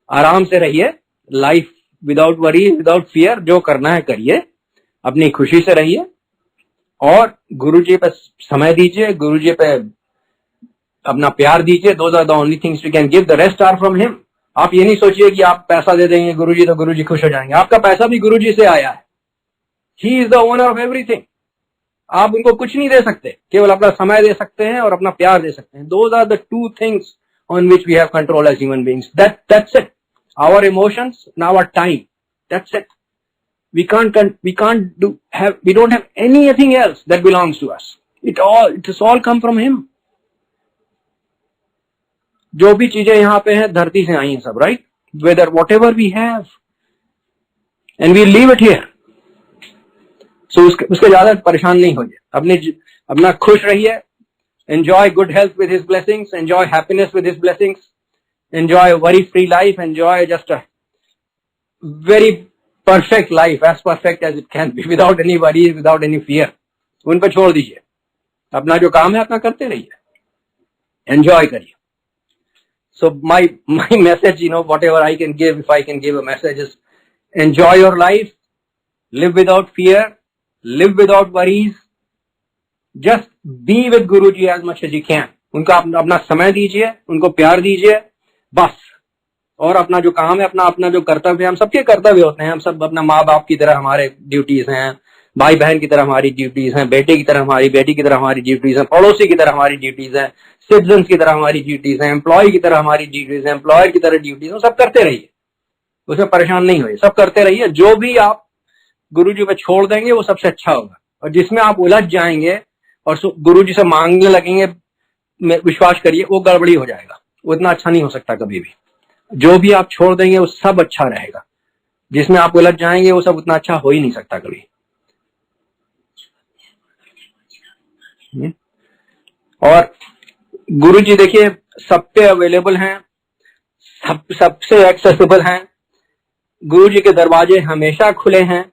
आराम से रहिए, life without worry, without fear, जो करना है करिए, अपनी खुशी से रहिए, और गुरु जी पे समय दीजिए, गुरु जी पे अपना प्यार दीजिए। Those are the only things we can give, the rest are from him. आप ये नहीं सोचिए कि आप पैसा दे देंगे गुरु जी तो गुरु जी खुश हो जाएंगे। आपका पैसा भी गुरु जी से आया है, he is the owner of everything. आप उनको कुछ नहीं दे सकते, केवल अपना समय दे सकते हैं और अपना प्यार दे सकते हैं। Those are the two things on which we have control as human beings. That's it. Our emotions and our time, that's it. We don't have anything else that belongs to us. It has all come from him. जो भी चीजें यहाँ पे हैं धरती से आई हैं सब, right? Whether whatever we have and we leave it here. So उसके ज्यादा परेशान नहीं होइए, अपना खुश रहिए, enjoy good health with his blessings, enjoy happiness with his blessings, enjoy a worry free life, enjoy just a very perfect life, as perfect as it can be, without any worries, without any fear. उन पर छोड़ दीजिए, अपना जो काम है अपना करते रहिए, enjoy करिए. So my message, whatever I can give, if I can give a message, is enjoy your life, live without fear, live without worries, just be with Guruji as much as you can. उनका अपना समय दीजिए, उनको प्यार दीजिए, बस. और अपना जो काम है, अपना जो कर्तव्य है, हम सबके कर्तव्य होते हैं, हम सब अपना माँ बाप की तरह हमारे ड्यूटीज हैं, भाई बहन की तरह हमारी ड्यूटीज हैं, बेटे की तरह हमारी, बेटी की तरह हमारी ड्यूटीज हैं, पड़ोसी की तरह हमारी ड्यूटीज हैं, सिटीजन की तरह हमारी ड्यूटीज हैं, एम्प्लॉय की तरह हमारी ड्यूटीज हैं, एम्प्लॉयर की तरह ड्यूटीज हैं. सब करते रहिए, उसमें परेशान नहीं होइए, सब करते रहिए. जो भी आप गुरुजी पे छोड़ देंगे वो सबसे अच्छा होगा. और जिसमें आप उलझ जाएंगे और गुरुजी से मांगने लगेंगे, विश्वास करिए वो गड़बड़ी हो जाएगा, वो इतना अच्छा नहीं हो सकता कभी भी. जो भी आप छोड़ देंगे वो सब अच्छा रहेगा. जिसमें आप उलझ जाएंगे वो सब उतना अच्छा हो ही नहीं सकता कभी. और गुरुजी देखिए सब पे अवेलेबल हैं, सबसे एक्सेसिबल हैं. गुरुजी के दरवाजे हमेशा खुले हैं.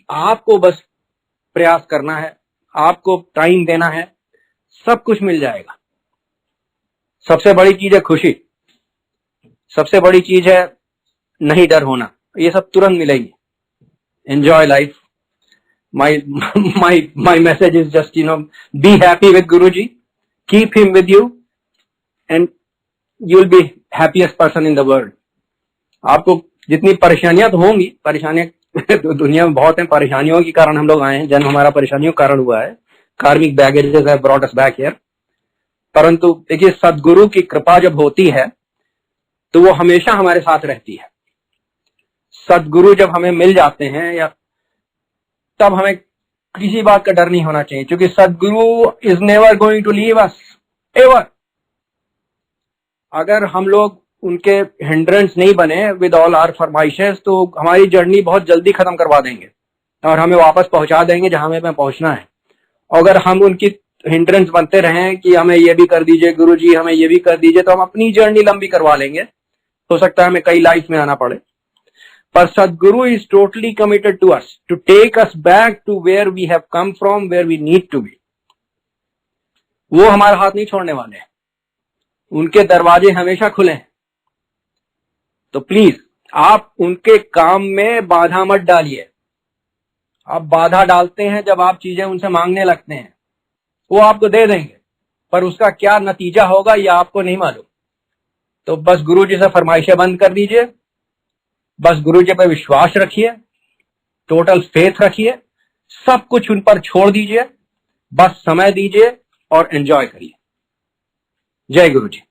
आपको बस प्रयास करना है, आपको टाइम देना है, सब कुछ मिल जाएगा. सबसे बड़ी चीज है खुशी, सबसे बड़ी चीज है नहीं डर होना, ये सब तुरंत मिलेगी. Enjoy life. my message is just be happy with Guruji, keep him with you and you'll be happiest person in the world. आपको जितनी परेशानियां तो होंगी, परेशानियां तो दुनिया में बहुत हैं, परेशानियों के कारण हम लोग आए हैं, जन्म हमारा परेशानियों के कारण हुआ है. कार्मिक baggages have brought us back here. परंतु देखिए सदगुरु की कृपा जब होती है तो वो हमेशा हमारे साथ रहती है. सदगुरु जब हमें मिल जाते हैं या तब हमें किसी बात का डर नहीं होना चाहिए, क्योंकि Sadguru is never going to leave us ever. अगर हम लोग उनके हिंड्रेंस नहीं बने विद ऑल आवर फरमाइशेस तो हमारी जर्नी बहुत जल्दी खत्म करवा देंगे और हमें वापस पहुंचा देंगे जहां हमें पहुंचना है. अगर हम उनकी हिंड्रेंस बनते रहें कि हमें ये भी कर दीजिए गुरुजी, हमें ये भी कर दीजिए, तो हम अपनी जर्नी लंबी करवा लेंगे. हो सकता है हमें कई लाइफ में आना पड़े. पर Sadguru is totally committed to us to take us back to where we have come from, where we need to be. वो हमारा हाथ नहीं छोड़ने वाले हैं, उनके दरवाजे हमेशा खुले हैं. तो प्लीज आप उनके काम में बाधा मत डालिए. आप बाधा डालते हैं, जब आप चीजें उनसे मांगने लगते हैं, वो आपको दे देंगे, पर उसका क्या नतीजा होगा ये आपको नहीं मालूम। तो बस गुरु जी से फरमाइशें बंद कर दीजिए, बस गुरु जी पर विश्वास रखिए, टोटल फेथ रखिए, सब कुछ उन पर छोड़ दीजिए, बस समय दीजिए और एंजॉय करिए। जय गुरु जी।